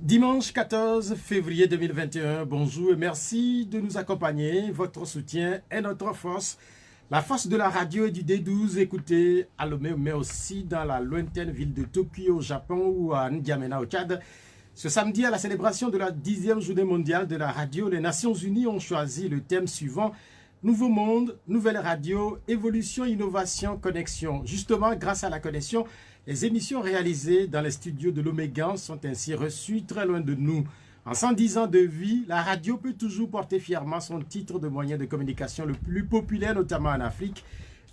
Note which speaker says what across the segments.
Speaker 1: Dimanche 14 février 2021, bonjour et merci de nous accompagner. Votre soutien est notre force. La force de la radio et du D12, écoutez à Lomé, mais aussi dans la lointaine ville de Tokyo au Japon ou à N'Djamena au Tchad. Ce samedi, à la célébration de la 10e journée mondiale de la radio, les Nations Unies ont choisi le thème suivant: Nouveau monde, nouvelle radio, évolution, innovation, connexion. Justement, grâce à la connexion, les émissions réalisées dans les studios de l'Omégan sont ainsi reçues très loin de nous. En 110 ans de vie, la radio peut toujours porter fièrement son titre de moyen de communication le plus populaire, notamment en Afrique.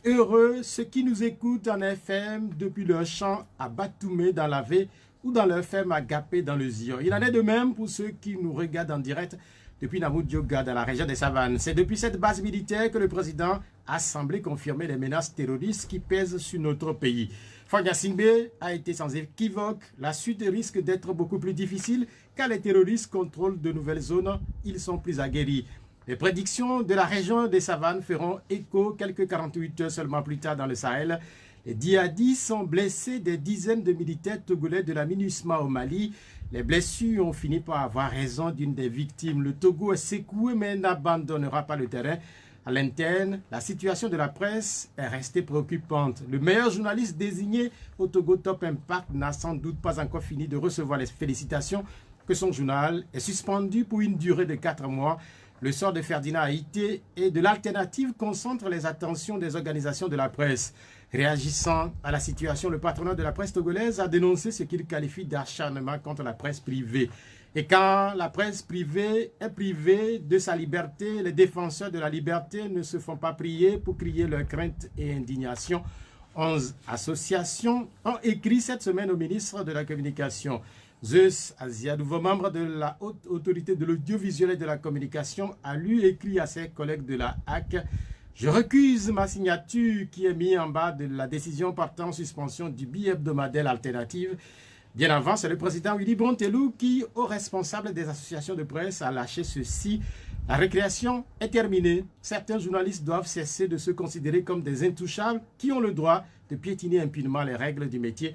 Speaker 1: Heureux ceux qui nous écoutent en FM depuis leur champ à Batoumé dans la V ou dans leur ferme à Gapé dans le Zion. Il en est de même pour ceux qui nous regardent en direct depuis Namoudioga dans la région des Savanes. C'est depuis cette base militaire que le président a semblé confirmer les menaces terroristes qui pèsent sur notre pays. Fagna Singbe a été sans équivoque. La suite risque d'être beaucoup plus difficile car les terroristes contrôlent de nouvelles zones. Ils sont plus aguerris. Les prédictions de la région des Savanes feront écho quelques 48 heures seulement plus tard dans le Sahel. Les djihadistes ont blessé des dizaines de militaires togolais de la MINUSMA au Mali. Les blessures ont fini par avoir raison d'une des victimes. Le Togo est secoué mais n'abandonnera pas le terrain. À l'interne, la situation de la presse est restée préoccupante. Le meilleur journaliste désigné au Togo Top Impact n'a sans doute pas encore fini de recevoir les félicitations que son journal est suspendu pour une durée de 4 mois. Le sort de Ferdinand Haïté et de l'alternative concentre les attentions des organisations de la presse. Réagissant à la situation, le patronat de la presse togolaise a dénoncé ce qu'il qualifie d'acharnement contre la presse privée. Et quand la presse privée est privée de sa liberté, les défenseurs de la liberté ne se font pas prier pour crier leurs craintes et indignations. 11 associations ont écrit cette semaine au ministre de la Communication. Zeus Azia, nouveau membre de la haute autorité de l'audiovisuel et de la communication, a lui écrit à ses collègues de la HAC: je recuse ma signature qui est mise en bas de la décision portant suspension du bi-hebdomadaire alternative. Bien avant, c'est le président Willy Brontelou qui, aux responsables des associations de presse, a lâché ceci: la récréation est terminée. Certains journalistes doivent cesser de se considérer comme des intouchables qui ont le droit de piétiner impunément les règles du métier.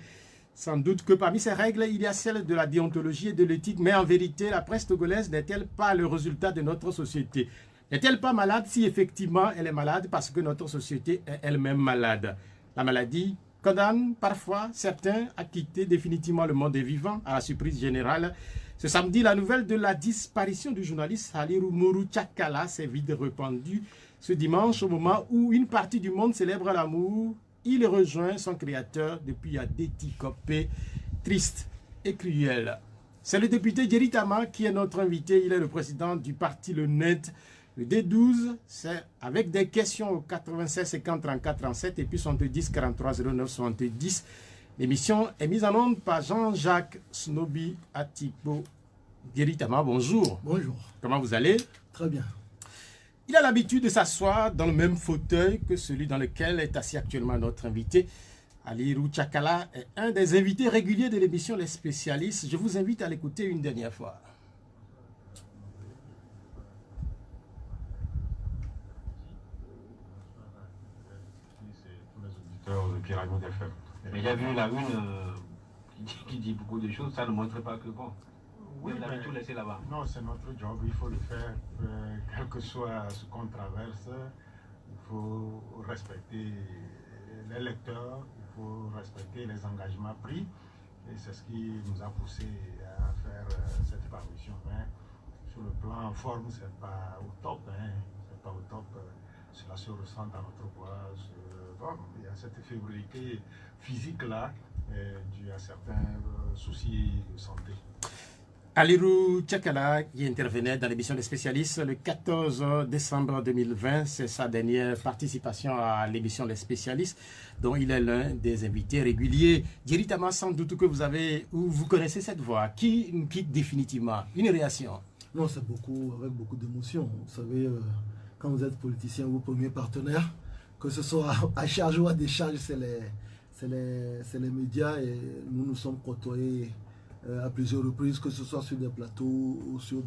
Speaker 1: Sans doute que parmi ces règles, il y a celle de la déontologie et de l'éthique, mais en vérité, la presse togolaise n'est-elle pas le résultat de notre société? N'est-elle pas malade si effectivement elle est malade parce que notre société est elle-même malade? La maladie condamne parfois certains à quitter définitivement le monde des vivants, à la surprise générale. Ce samedi, la nouvelle de la disparition du journaliste Halirou Mourou Tchakala s'est vite répandue. Ce dimanche, au moment où une partie du monde célèbre l'amour, il rejoint son créateur depuis Adeti Kopé, triste et cruel. C'est le député Djeri Tama qui est notre invité. Il est le président du parti Le Net. Le D12, c'est avec des questions au 96 50 34 37 et puis 70 43 09 70. L'émission est mise en onde par Jean-Jacques Snobi Atipo. Djeri Tama, bonjour.
Speaker 2: Bonjour.
Speaker 1: Comment vous allez?
Speaker 2: Très bien.
Speaker 1: Il a l'habitude de s'asseoir dans le même fauteuil que celui dans lequel est assis actuellement notre invité. Halirou Tchakala est un des invités réguliers de l'émission Les Spécialistes. Je vous invite à l'écouter une dernière fois.
Speaker 3: De Pyramide FM.
Speaker 4: Mais il y a vu la une qui dit beaucoup de choses, ça ne montre pas que bon.
Speaker 3: Oui,
Speaker 4: on avait tout laissé là-bas.
Speaker 3: Non, c'est notre job, il faut le faire, quel que soit ce qu'on traverse. Il faut respecter les lecteurs, il faut respecter les engagements pris. Et c'est ce qui nous a poussé à faire cette parution. Mais sur le plan forme, c'est pas au top. C'est pas au top. Cela se ressent dans notre voix. Il y a cette fébrilité physique-là due à certains soucis de santé.
Speaker 1: Halirou Tchakala, qui intervenait dans l'émission des spécialistes le 14 décembre 2020, c'est sa dernière participation à l'émission des spécialistes, dont il est l'un des invités réguliers. Djeri Tama, sans doute que vous avez ou vous connaissez cette voix qui nous quitte définitivement. Une réaction?
Speaker 2: Non, c'est beaucoup, avec beaucoup d'émotion. Vous savez, quand vous êtes politicien, vos premiers partenaires, que ce soit à charge ou à décharge, c'est les médias, et nous nous sommes côtoyés à plusieurs reprises, que ce soit sur des plateaux ou sur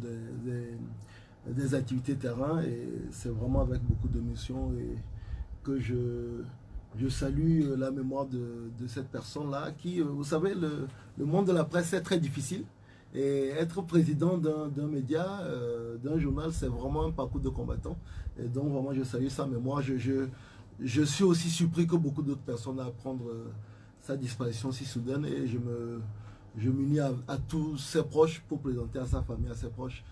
Speaker 2: des activités terrain, et c'est vraiment avec beaucoup d'émotion que je salue la mémoire de cette personne-là qui, vous savez, le monde de la presse est très difficile. Et être président d'un média, d'un journal, c'est vraiment un parcours de combattant. Et donc vraiment, je salue sa mémoire. Je suis aussi surpris que beaucoup d'autres personnes apprennent sa disparition si soudaine. Et je m'unis à tous ses proches pour présenter à sa famille, à ses proches,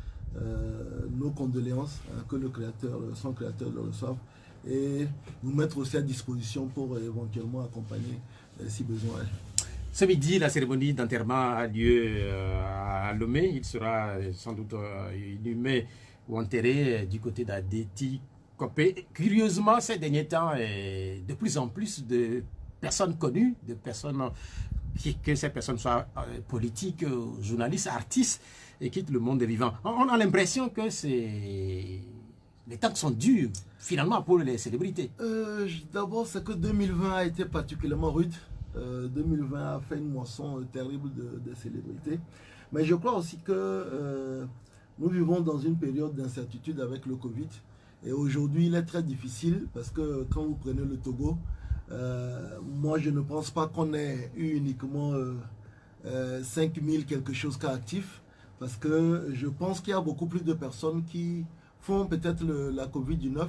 Speaker 2: nos condoléances, que son créateur le reçoive. Et nous mettre aussi à disposition pour éventuellement accompagner si besoin est.
Speaker 1: Ce midi, la cérémonie d'enterrement a lieu à Lomé. Il sera sans doute inhumé ou enterré du côté d'Adeti Kopé. Curieusement, ces derniers temps, de plus en plus de personnes connues, de personnes, que ces personnes soient politiques, journalistes, artistes, et quittent le monde des vivants. On a l'impression que les temps sont durs, finalement, pour les célébrités.
Speaker 2: D'abord, c'est que 2020 a été particulièrement rude. 2020 a fait une moisson terrible de célébrités. Mais je crois aussi que nous vivons dans une période d'incertitude avec le Covid. Et aujourd'hui, il est très difficile parce que quand vous prenez le Togo, moi, je ne pense pas qu'on ait eu uniquement 5000 quelque chose cas actifs. Parce que je pense qu'il y a beaucoup plus de personnes qui font peut-être la Covid-19,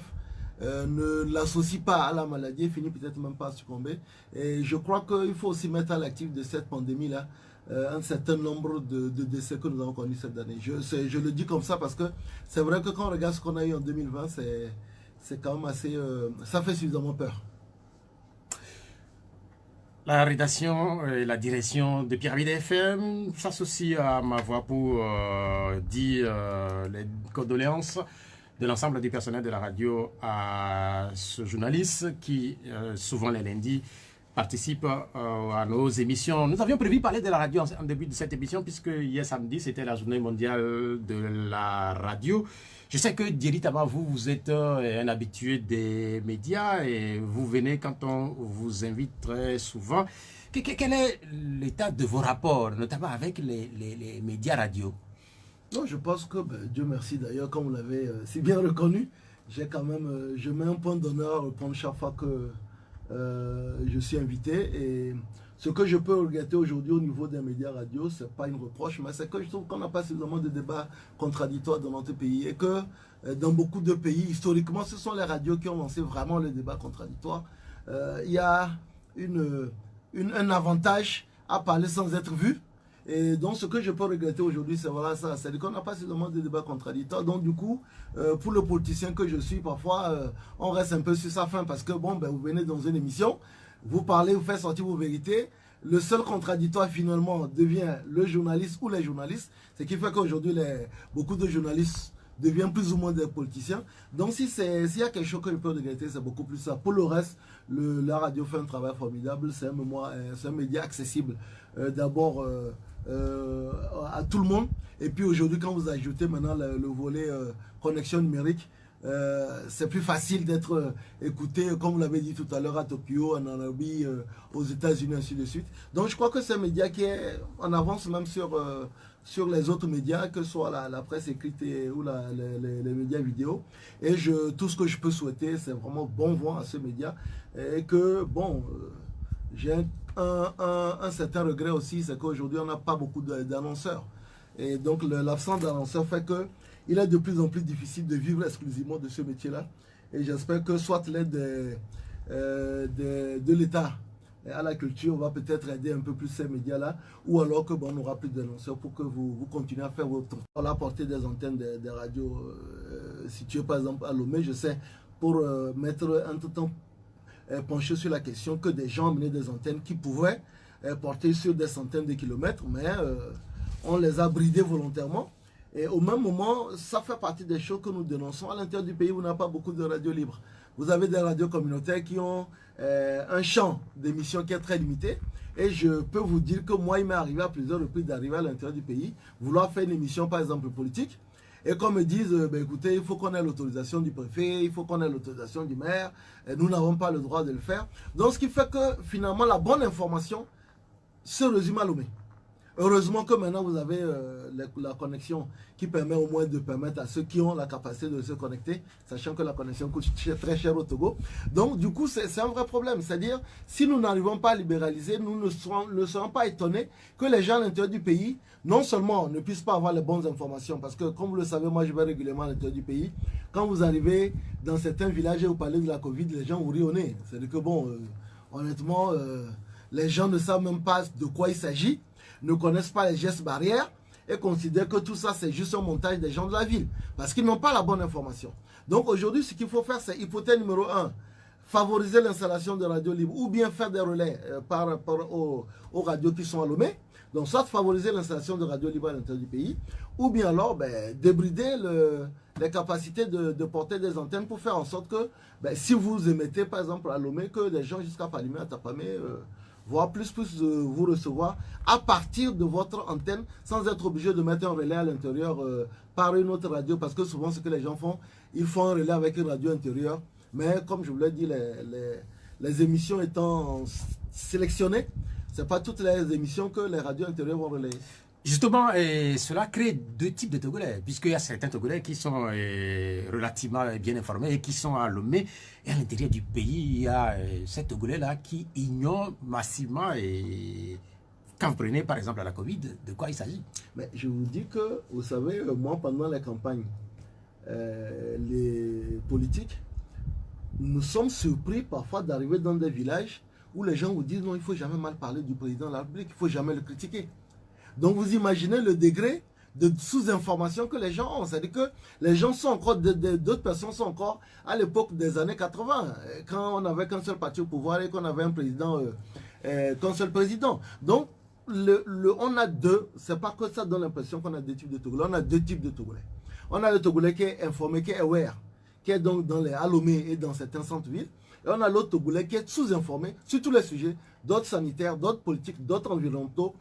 Speaker 2: ne l'associent pas à la maladie et finissent peut-être même pas à succomber. Et je crois qu'il faut aussi mettre à l'actif de cette pandémie-là un certain nombre de décès que nous avons connus cette année. Je le dis comme ça parce que c'est vrai que quand on regarde ce qu'on a eu en 2020, c'est quand même assez... ça fait suffisamment peur.
Speaker 1: La rédaction et la direction de Pyramide FM s'associent à ma voix pour dire les condoléances de l'ensemble du personnel de la radio à ce journaliste qui, souvent les lundis, participe à nos émissions. Nous avions prévu parler de la radio en début de cette émission puisque hier samedi, c'était la journée mondiale de la radio. Je sais que directement, vous êtes un habitué des médias et vous venez quand on vous invite très souvent. Quel est l'état de vos rapports, notamment avec les médias radio?
Speaker 2: Non, je pense que, Dieu merci d'ailleurs, comme vous l'avez si bien reconnu, je mets un point d'honneur à répondre chaque fois que je suis invité. Et ce que je peux regretter aujourd'hui au niveau des médias radio, ce n'est pas une reproche, mais c'est que je trouve qu'on n'a pas suffisamment de débats contradictoires dans notre pays. Et que dans beaucoup de pays, historiquement, ce sont les radios qui ont lancé vraiment les débats contradictoires. Il y a un avantage à parler sans être vu. Et donc, ce que je peux regretter aujourd'hui, c'est voilà ça. C'est qu'on n'a pas seulement des débats contradictoires. Donc, du coup, pour le politicien que je suis, parfois, on reste un peu sur sa faim. Parce que, bon, vous venez dans une émission, vous parlez, vous faites sortir vos vérités. Le seul contradictoire, finalement, devient le journaliste ou les journalistes. Ce qui fait qu'aujourd'hui, beaucoup de journalistes deviennent plus ou moins des politiciens. Donc, s'il y a quelque chose que je peux regretter, c'est beaucoup plus ça. Pour le reste, la radio fait un travail formidable. C'est un média accessible. D'abord... à tout le monde. Et puis aujourd'hui, quand vous ajoutez maintenant le volet connexion numérique, c'est plus facile d'être écouté, comme vous l'avez dit tout à l'heure, à Tokyo, en Arabie, aux États-Unis, ainsi de suite. Donc je crois que c'est un média qui est en avance même sur les autres médias, que ce soit la presse écrite ou les médias vidéo. Et tout ce que je peux souhaiter, c'est vraiment bon vent à ce média. Et que, bon, j'ai un certain regret aussi, c'est qu'aujourd'hui, on n'a pas beaucoup d'annonceurs. Et donc, l'absence d'annonceurs fait qu'il est de plus en plus difficile de vivre exclusivement de ce métier-là. Et j'espère que soit l'aide de l'État à la culture va peut-être aider un peu plus ces médias-là, ou alors que on n'aura plus d'annonceurs pour que vous continuez à faire votre... On a apporté des antennes des radios situées par exemple à Lomé, je sais, pour mettre un tout temps penché sur la question que des gens menaient des antennes qui pouvaient porter sur des centaines de kilomètres, mais on les a bridés volontairement. Et au même moment, ça fait partie des choses que nous dénonçons. À l'intérieur du pays, où on n'a pas beaucoup de radios libres. Vous avez des radios communautaires qui ont un champ d'émission qui est très limité. Et je peux vous dire que moi, il m'est arrivé à plusieurs reprises d'arriver à l'intérieur du pays, vouloir faire une émission, par exemple, politique. Et qu'on me dise, écoutez, il faut qu'on ait l'autorisation du préfet, il faut qu'on ait l'autorisation du maire, et nous n'avons pas le droit de le faire. Donc, ce qui fait que, finalement, la bonne information se résume à Lomé. Heureusement que maintenant vous avez la connexion qui permet au moins de permettre à ceux qui ont la capacité de se connecter, sachant que la connexion coûte très cher au Togo. Donc du coup c'est un vrai problème, c'est-à-dire si nous n'arrivons pas à libéraliser, nous ne serons pas étonnés que les gens à l'intérieur du pays, non seulement ne puissent pas avoir les bonnes informations, parce que comme vous le savez, moi je vais régulièrement à l'intérieur du pays, quand vous arrivez dans certains villages et vous parlez de la Covid, les gens vous rient au nez. C'est-à-dire que bon, honnêtement, les gens ne savent même pas de quoi il s'agit, ne connaissent pas les gestes barrières et considèrent que tout ça c'est juste un montage des gens de la ville parce qu'ils n'ont pas la bonne information. Donc aujourd'hui ce qu'il faut faire c'est hypothèse numéro 1, favoriser l'installation de radios libres ou bien faire des relais par rapport aux radios qui sont à Lomé. Donc soit favoriser l'installation de radios libres à l'intérieur du pays ou bien alors débrider les capacités de porter des antennes pour faire en sorte que si vous émettez par exemple à Lomé, que les gens jusqu'à Palimé, à Tapamé voire plus vous recevoir à partir de votre antenne sans être obligé de mettre un relais à l'intérieur par une autre radio, parce que souvent ce que les gens font, ils font un relais avec une radio intérieure, mais comme je vous l'ai dit, les émissions étant sélectionnées, ce n'est pas toutes les émissions que les radios intérieures vont relayer.
Speaker 1: Justement, cela crée deux types de Togolais, puisqu'il y a certains Togolais qui sont relativement bien informés et qui sont à Lomé. Et à l'intérieur du pays, il y a ces Togolais-là qui ignorent massivement. Et quand vous prenez par exemple la Covid, de quoi il s'agit?
Speaker 2: Mais je vous dis que, vous savez, moi pendant les campagnes, les politiques, nous sommes surpris parfois d'arriver dans des villages où les gens vous disent non, il ne faut jamais mal parler du président de la République, il ne faut jamais le critiquer. Donc vous imaginez le degré de sous-information que les gens ont. C'est-à-dire que les gens sont encore, d'autres personnes sont encore à l'époque des années 80, quand on n'avait qu'un seul parti au pouvoir et qu'on avait un président, qu'un seul président. Donc on a deux, c'est pas que ça donne l'impression qu'on a deux types de Togolais, on a deux types de Togolais. On a le Togolais qui est informé, qui est aware, qui est donc dans les Alomé et dans certains centres-villes. Et on a l'autre Togolais qui est sous-informé sur tous les sujets, d'autres sanitaires, d'autres politiques, d'autres environnementaux,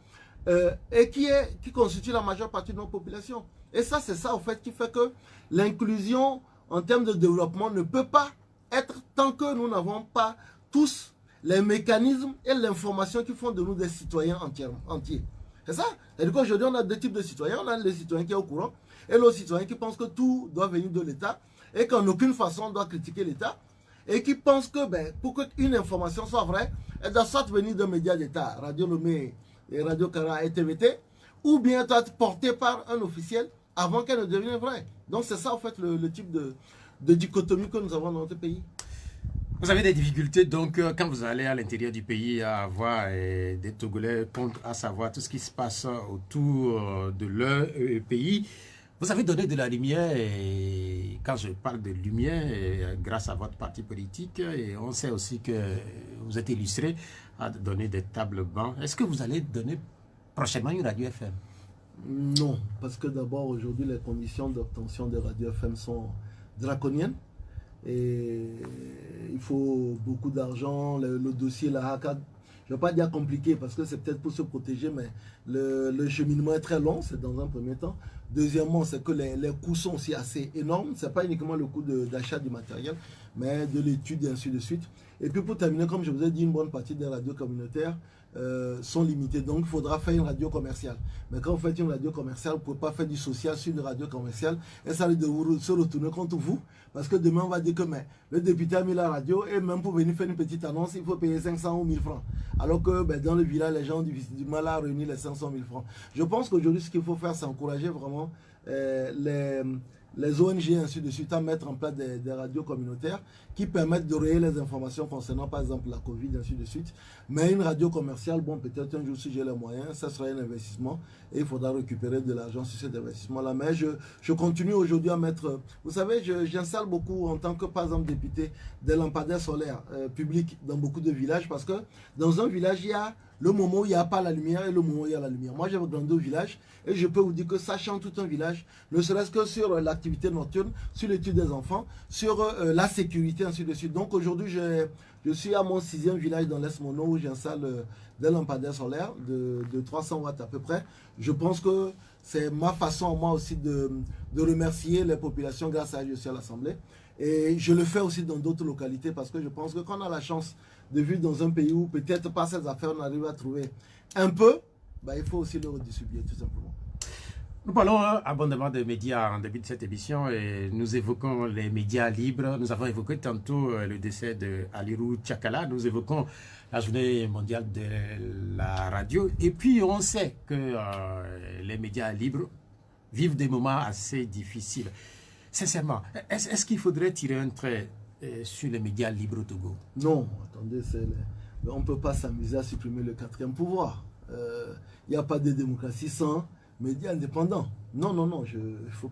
Speaker 2: et qui constitue la majeure partie de nos populations. Et ça, c'est ça, en fait, qui fait que l'inclusion en termes de développement ne peut pas être tant que nous n'avons pas tous les mécanismes et l'information qui font de nous des citoyens entiers. C'est ça. C'est-à-dire qu'aujourd'hui, on a deux types de citoyens. On a le citoyen qui est au courant et le citoyen qui pense que tout doit venir de l'État et qu'en aucune façon on doit critiquer l'État et qui pense que pour qu'une information soit vraie, elle doit soit venir d'un média d'État, Radio Lomé, et Radio Kara et TVT, ou bien être portée par un officiel avant qu'elle ne devienne vraie. Donc c'est ça en fait le type de dichotomie que nous avons dans notre pays.
Speaker 1: Vous avez des difficultés donc quand vous allez à l'intérieur du pays à avoir des Togolais à savoir tout ce qui se passe autour de leur pays. Vous avez donné de la lumière, et quand je parle de lumière, grâce à votre parti politique, et on sait aussi que vous êtes illustré à donner des tables bancs. Est-ce que vous allez donner prochainement une radio FM?
Speaker 2: Non, parce que d'abord aujourd'hui les conditions d'obtention de radio FM sont draconiennes et il faut beaucoup d'argent, le dossier, la HACAD. Je ne vais pas dire compliqué parce que c'est peut-être pour se protéger, mais le cheminement est très long, c'est dans un premier temps. Deuxièmement, c'est que les coûts sont aussi assez énormes. Ce n'est pas uniquement le coût d'achat du matériel, mais de l'étude et ainsi de suite. Et puis pour terminer, comme je vous ai dit, une bonne partie des radios communautaires sont limitées. Donc il faudra faire une radio commerciale. Mais quand vous faites une radio commerciale, vous ne pouvez pas faire du social sur une radio commerciale et ça risque de se retourner contre vous. Parce que demain, on va dire que le député a mis la radio et même pour venir faire une petite annonce, il faut payer 500 ou 1000 francs. Alors que dans le village, les gens ont du mal à réunir les 500 000 francs. Je pense qu'aujourd'hui, ce qu'il faut faire, c'est encourager vraiment les ONG et ainsi de suite à mettre en place des radios communautaires qui permettent de relayer les informations concernant par exemple la Covid et ainsi de suite. Mais une radio commerciale, bon, peut-être un jour si j'ai les moyens, ça sera un investissement et il faudra récupérer de l'argent sur cet investissement-là. Mais je continue aujourd'hui à mettre, vous savez, j'installe beaucoup en tant que par exemple député des lampadaires solaires publics dans beaucoup de villages parce que dans un village, il y a le moment où il n'y a pas la lumière et le moment où il y a la lumière. Moi, j'ai grandi au village et je peux vous dire que ça change tout un village, ne serait-ce que sur l'activité nocturne, sur l'étude des enfants, sur la sécurité, ainsi de suite. Donc aujourd'hui, je suis à mon 6e village dans l'Est Mono où j'installe des lampadaires solaires de 300 watts à peu près. Je pense que c'est ma façon, moi aussi, de remercier les populations grâce à je suis à l'Assemblée. Et je le fais aussi dans d'autres localités parce que je pense que quand on a la chance de vivre dans un pays où peut-être par ces affaires on arrive à trouver un peu bah, il faut aussi le redistribuer tout simplement.
Speaker 1: Nous parlons abondamment des médias en début de cette émission et nous évoquons les médias libres. Nous avons évoqué tantôt le décès de Alirou Tchakala. Nous évoquons la journée mondiale de la radio. Et puis on sait que les médias libres vivent des moments assez difficiles. Sincèrement, est-ce qu'il faudrait tirer un trait sur les médias libres au Togo?
Speaker 2: Non, attendez, on ne peut pas s'amuser à supprimer le 4e pouvoir. Il n'y a pas de démocratie sans médias indépendants. Non, il ne faut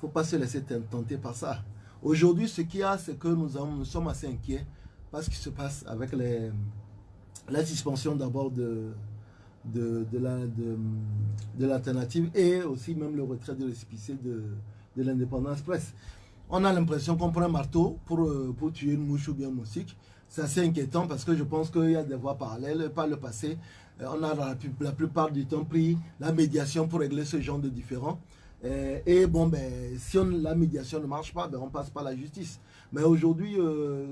Speaker 2: pas se laisser tenter par ça. Aujourd'hui, ce qu'il y a, c'est que nous sommes assez inquiets par ce qui se passe avec la suspension d'abord de l'alternative et aussi même le retrait de récépissé de l'indépendance presse. On a l'impression qu'on prend un marteau pour tuer une mouche ou bien une moustique. C'est assez inquiétant parce que je pense qu'il y a des voies parallèles. Par le passé, on a la plupart du temps pris la médiation pour régler ce genre de différends. Et bon, si la médiation ne marche pas, on passe par la justice. Mais aujourd'hui,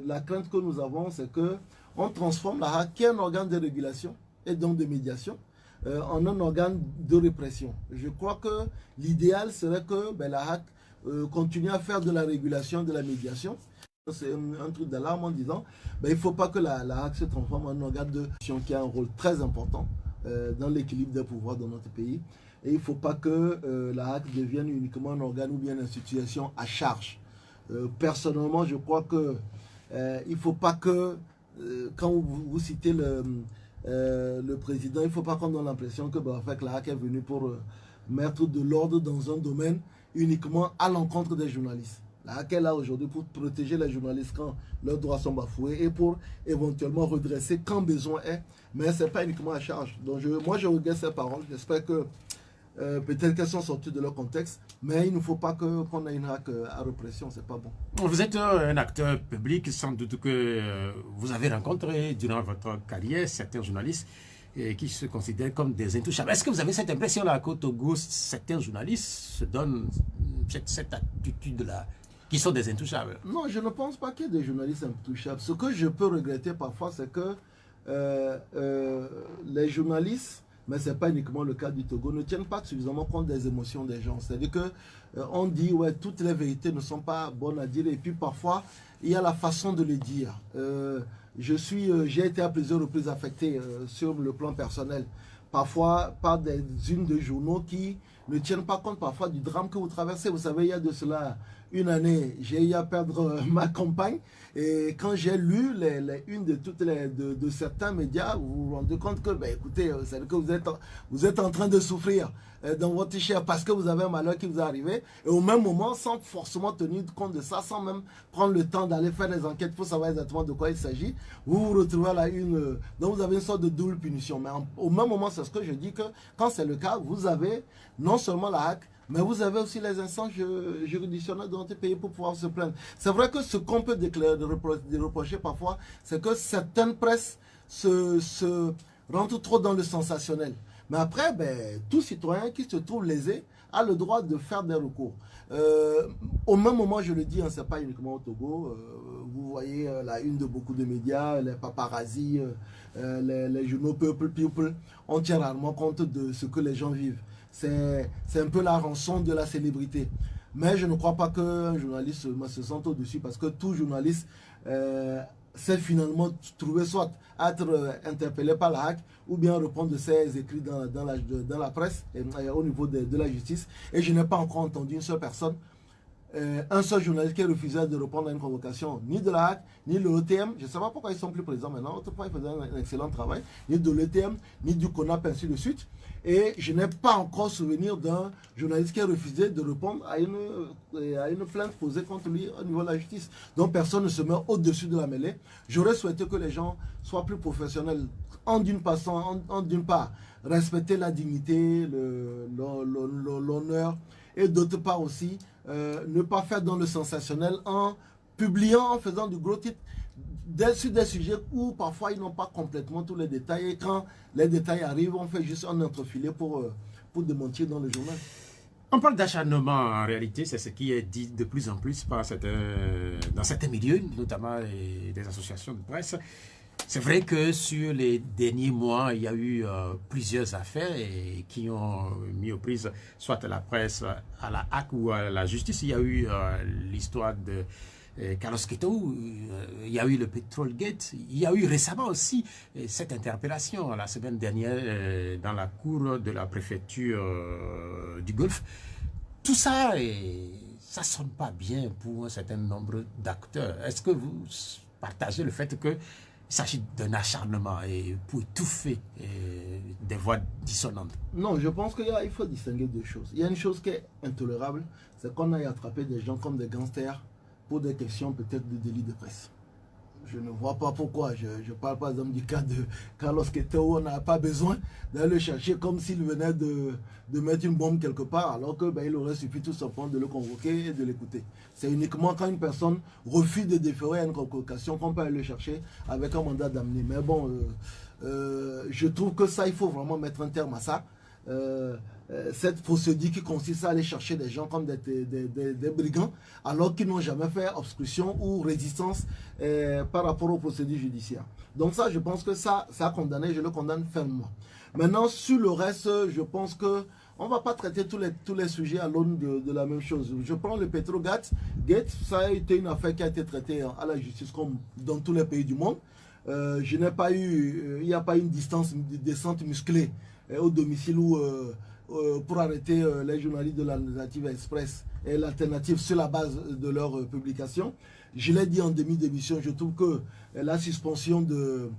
Speaker 2: la crainte que nous avons, c'est qu'on transforme la HAC, qui est un organe de régulation et donc de médiation, en un organe de répression. Je crois que l'idéal serait que la HAC continue à faire de la régulation, de la médiation. C'est un truc d'alarme en disant il ne faut pas que la HAC se transforme en un organe de médiation qui a un rôle très important dans l'équilibre des pouvoirs dans notre pays. Et il ne faut pas que la HAC devienne uniquement un organe ou bien une institution à charge. Personnellement, je crois que il ne faut pas que, quand vous citez le président, il ne faut pas qu'on donne l'impression que la HAC est venue pour mettre de l'ordre dans un domaine uniquement à l'encontre des journalistes. La HAC est là aujourd'hui pour protéger les journalistes quand leurs droits sont bafoués et pour éventuellement redresser quand besoin est, mais ce n'est pas uniquement à charge. Donc moi je regrette ces paroles, j'espère que peut-être qu'elles sont sorties de leur contexte, mais il ne faut pas qu'on ait une HAC à répression, c'est pas bon.
Speaker 1: Vous êtes un acteur public, sans doute que vous avez rencontré durant votre carrière certains journalistes qui se considèrent comme des intouchables. Est-ce que vous avez cette impression-là qu'au Togo, certains journalistes se donnent cette attitude-là, qui sont des intouchables?
Speaker 2: Non, je ne pense pas qu'il y ait des journalistes intouchables. Ce que je peux regretter parfois, c'est que les journalistes, mais ce n'est pas uniquement le cas du Togo, ne tiennent pas suffisamment compte des émotions des gens. C'est-à-dire qu'on dit, ouais, toutes les vérités ne sont pas bonnes à dire, et puis parfois, il y a la façon de le dire. J'ai été à plusieurs reprises affecté sur le plan personnel, parfois par des unes de journaux qui ne tiennent pas compte parfois du drame que vous traversez. Vous savez, il y a de cela une année, j'ai eu à perdre ma compagne, et quand j'ai lu les unes de certains médias, vous vous rendez compte que, écoutez, c'est que vous êtes en train de souffrir dans votre chair parce que vous avez un malheur qui vous est arrivé, et au même moment, sans forcément tenir compte de ça, sans même prendre le temps d'aller faire des enquêtes pour savoir exactement de quoi il s'agit, vous vous retrouvez à la une, donc vous avez une sorte de double punition. Mais au même moment, c'est ce que je dis, que quand c'est le cas, vous avez non seulement la HAC, mais vous avez aussi les instances juridictionnelles de notre pays pour pouvoir se plaindre. C'est vrai que ce qu'on peut reprocher parfois, c'est que certaines presses se rentrent trop dans le sensationnel. Mais après, tout citoyen qui se trouve lésé a le droit de faire des recours. Au même moment, je le dis, ce n'est pas uniquement au Togo. Vous voyez la une de beaucoup de médias, les paparazzis, les journaux People, on tient rarement compte de ce que les gens vivent. C'est un peu la rançon de la célébrité. Mais je ne crois pas qu'un journaliste se sente au-dessus, parce que tout journaliste sait finalement trouver soit être interpellé par la HAC ou bien répondre de ses écrits dans la presse et au niveau de la justice. Et je n'ai pas encore entendu une seule personne, un seul journaliste qui a refusé de répondre à une convocation, ni de la HAC, ni de l'ETM. Je ne sais pas pourquoi ils sont plus présents maintenant. Autrefois, ils faisaient un excellent travail. Ni de l'ETM, ni du CONAP, ainsi de suite. Et je n'ai pas encore souvenir d'un journaliste qui a refusé de répondre à une plainte posée contre lui au niveau de la justice. Donc personne ne se met au-dessus de la mêlée. J'aurais souhaité que les gens soient plus professionnels, d'une part, respecter la dignité, l'honneur, et d'autre part aussi, ne pas faire dans le sensationnel en publiant, en faisant du gros titre sur des sujets où parfois ils n'ont pas complètement tous les détails, et quand les détails arrivent, on fait juste un entrefilet pour démentir dans le journal.
Speaker 1: On parle d'acharnement, en réalité, c'est ce qui est dit de plus en plus dans certains milieux, notamment des associations de presse. C'est vrai que sur les derniers mois, il y a eu plusieurs affaires qui ont mis aux prises soit la presse, à la HAC ou à la justice. Il y a eu l'histoire de Carlos Quito, il y a eu le Petrolgate, il y a eu récemment aussi cette interpellation la semaine dernière dans la cour de la préfecture du Golfe. Tout ça, ça ne sonne pas bien pour un certain nombre d'acteurs. Est-ce que vous partagez le fait qu'il s'agit d'un acharnement pour étouffer des voix dissonantes?
Speaker 2: Non, je pense qu'il faut distinguer deux choses. Il y a une chose qui est intolérable, c'est qu'on aille attraper des gens comme des gangsters pour des questions peut-être de délit de presse. Je ne vois pas pourquoi. Je parle par exemple du cas de Carlos Quito, on n'a pas besoin d'aller le chercher comme s'il venait de mettre une bombe quelque part, alors que il aurait suffi tout simplement de le convoquer et de l'écouter. C'est uniquement quand une personne refuse de déférer à une convocation qu'on peut aller le chercher avec un mandat d'amener. Mais bon, je trouve que ça, il faut vraiment mettre un terme à ça. Cette procédure qui consiste à aller chercher des gens comme des brigands alors qu'ils n'ont jamais fait obstruction ou résistance par rapport aux procédures judiciaires. Donc ça, je pense que ça a condamné, je le condamne fermement. Maintenant, sur le reste, je pense que on ne va pas traiter tous les sujets à l'aune de la même chose. Je prends le Petrogate, ça a été une affaire qui a été traitée à la justice comme dans tous les pays du monde. Il n'y a pas eu une descente musclée au domicile où pour arrêter les journalistes de l'Alternative Express et l'Alternative sur la base de leur publication. Je l'ai dit en demi d'émission, je trouve que la suspension du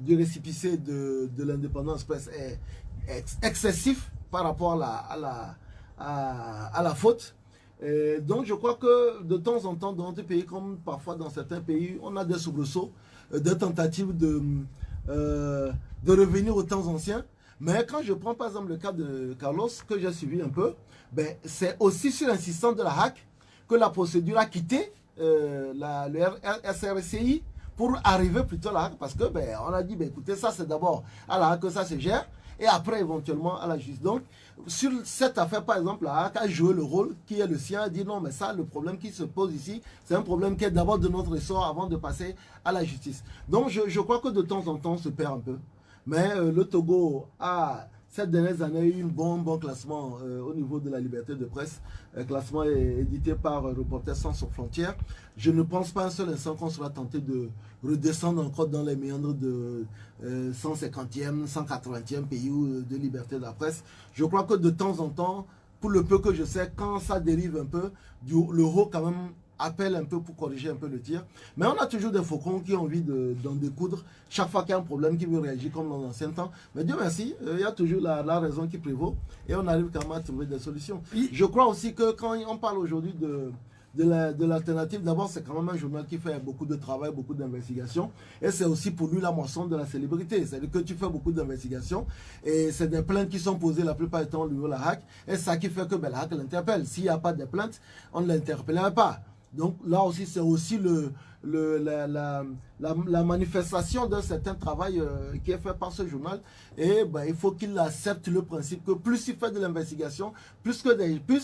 Speaker 2: récépissé de l'Indépendance Express est excessif par rapport à la faute. Donc je crois que de temps en temps, dans notre pays, comme parfois dans certains pays, on a des soubresauts, des tentatives de revenir aux temps anciens. Mais quand je prends par exemple le cas de Carlos, que j'ai suivi un peu, c'est aussi sur l'insistance de la HAC que la procédure a quitté le SRCI pour arriver plutôt à la HAC, parce que on a dit, écoutez, ça c'est d'abord à la HAC que ça se gère, et après éventuellement à la justice. Donc, sur cette affaire, par exemple, la HAC a joué le rôle qui est le sien, a dit non, mais ça, le problème qui se pose ici, c'est un problème qui est d'abord de notre ressort avant de passer à la justice. Donc, je crois que de temps en temps, on se perd un peu. Mais le Togo a, ces dernières années, eu un bon classement au niveau de la liberté de presse. Le classement est édité par Reporters sans frontières. Je ne pense pas un seul instant qu'on sera tenté de redescendre encore dans les méandres de 150e, 180e pays de liberté de la presse. Je crois que de temps en temps, pour le peu que je sais, quand ça dérive un peu, l'euro quand même appelle un peu pour corriger un peu le tir. Mais on a toujours des faucons qui ont envie d'en découdre chaque fois qu'il y a un problème qui veut réagir comme dans l'ancien temps. Mais Dieu merci, il y a toujours la raison qui prévaut et on arrive quand même à trouver des solutions. Je crois aussi que quand on parle aujourd'hui de l'alternative, d'abord c'est quand même un journal qui fait beaucoup de travail, beaucoup d'investigations, et c'est aussi pour lui la moisson de la célébrité. C'est-à-dire que tu fais beaucoup d'investigations et c'est des plaintes qui sont posées la plupart du temps au niveau de la HAC, et ça qui fait que la HAC l'interpelle. S'il n'y a pas de plaintes, on ne l'interpellerait pas. Donc là aussi, c'est aussi la manifestation d'un certain travail qui est fait par ce journal. Et il faut qu'il accepte le principe que plus il fait de l'investigation, plus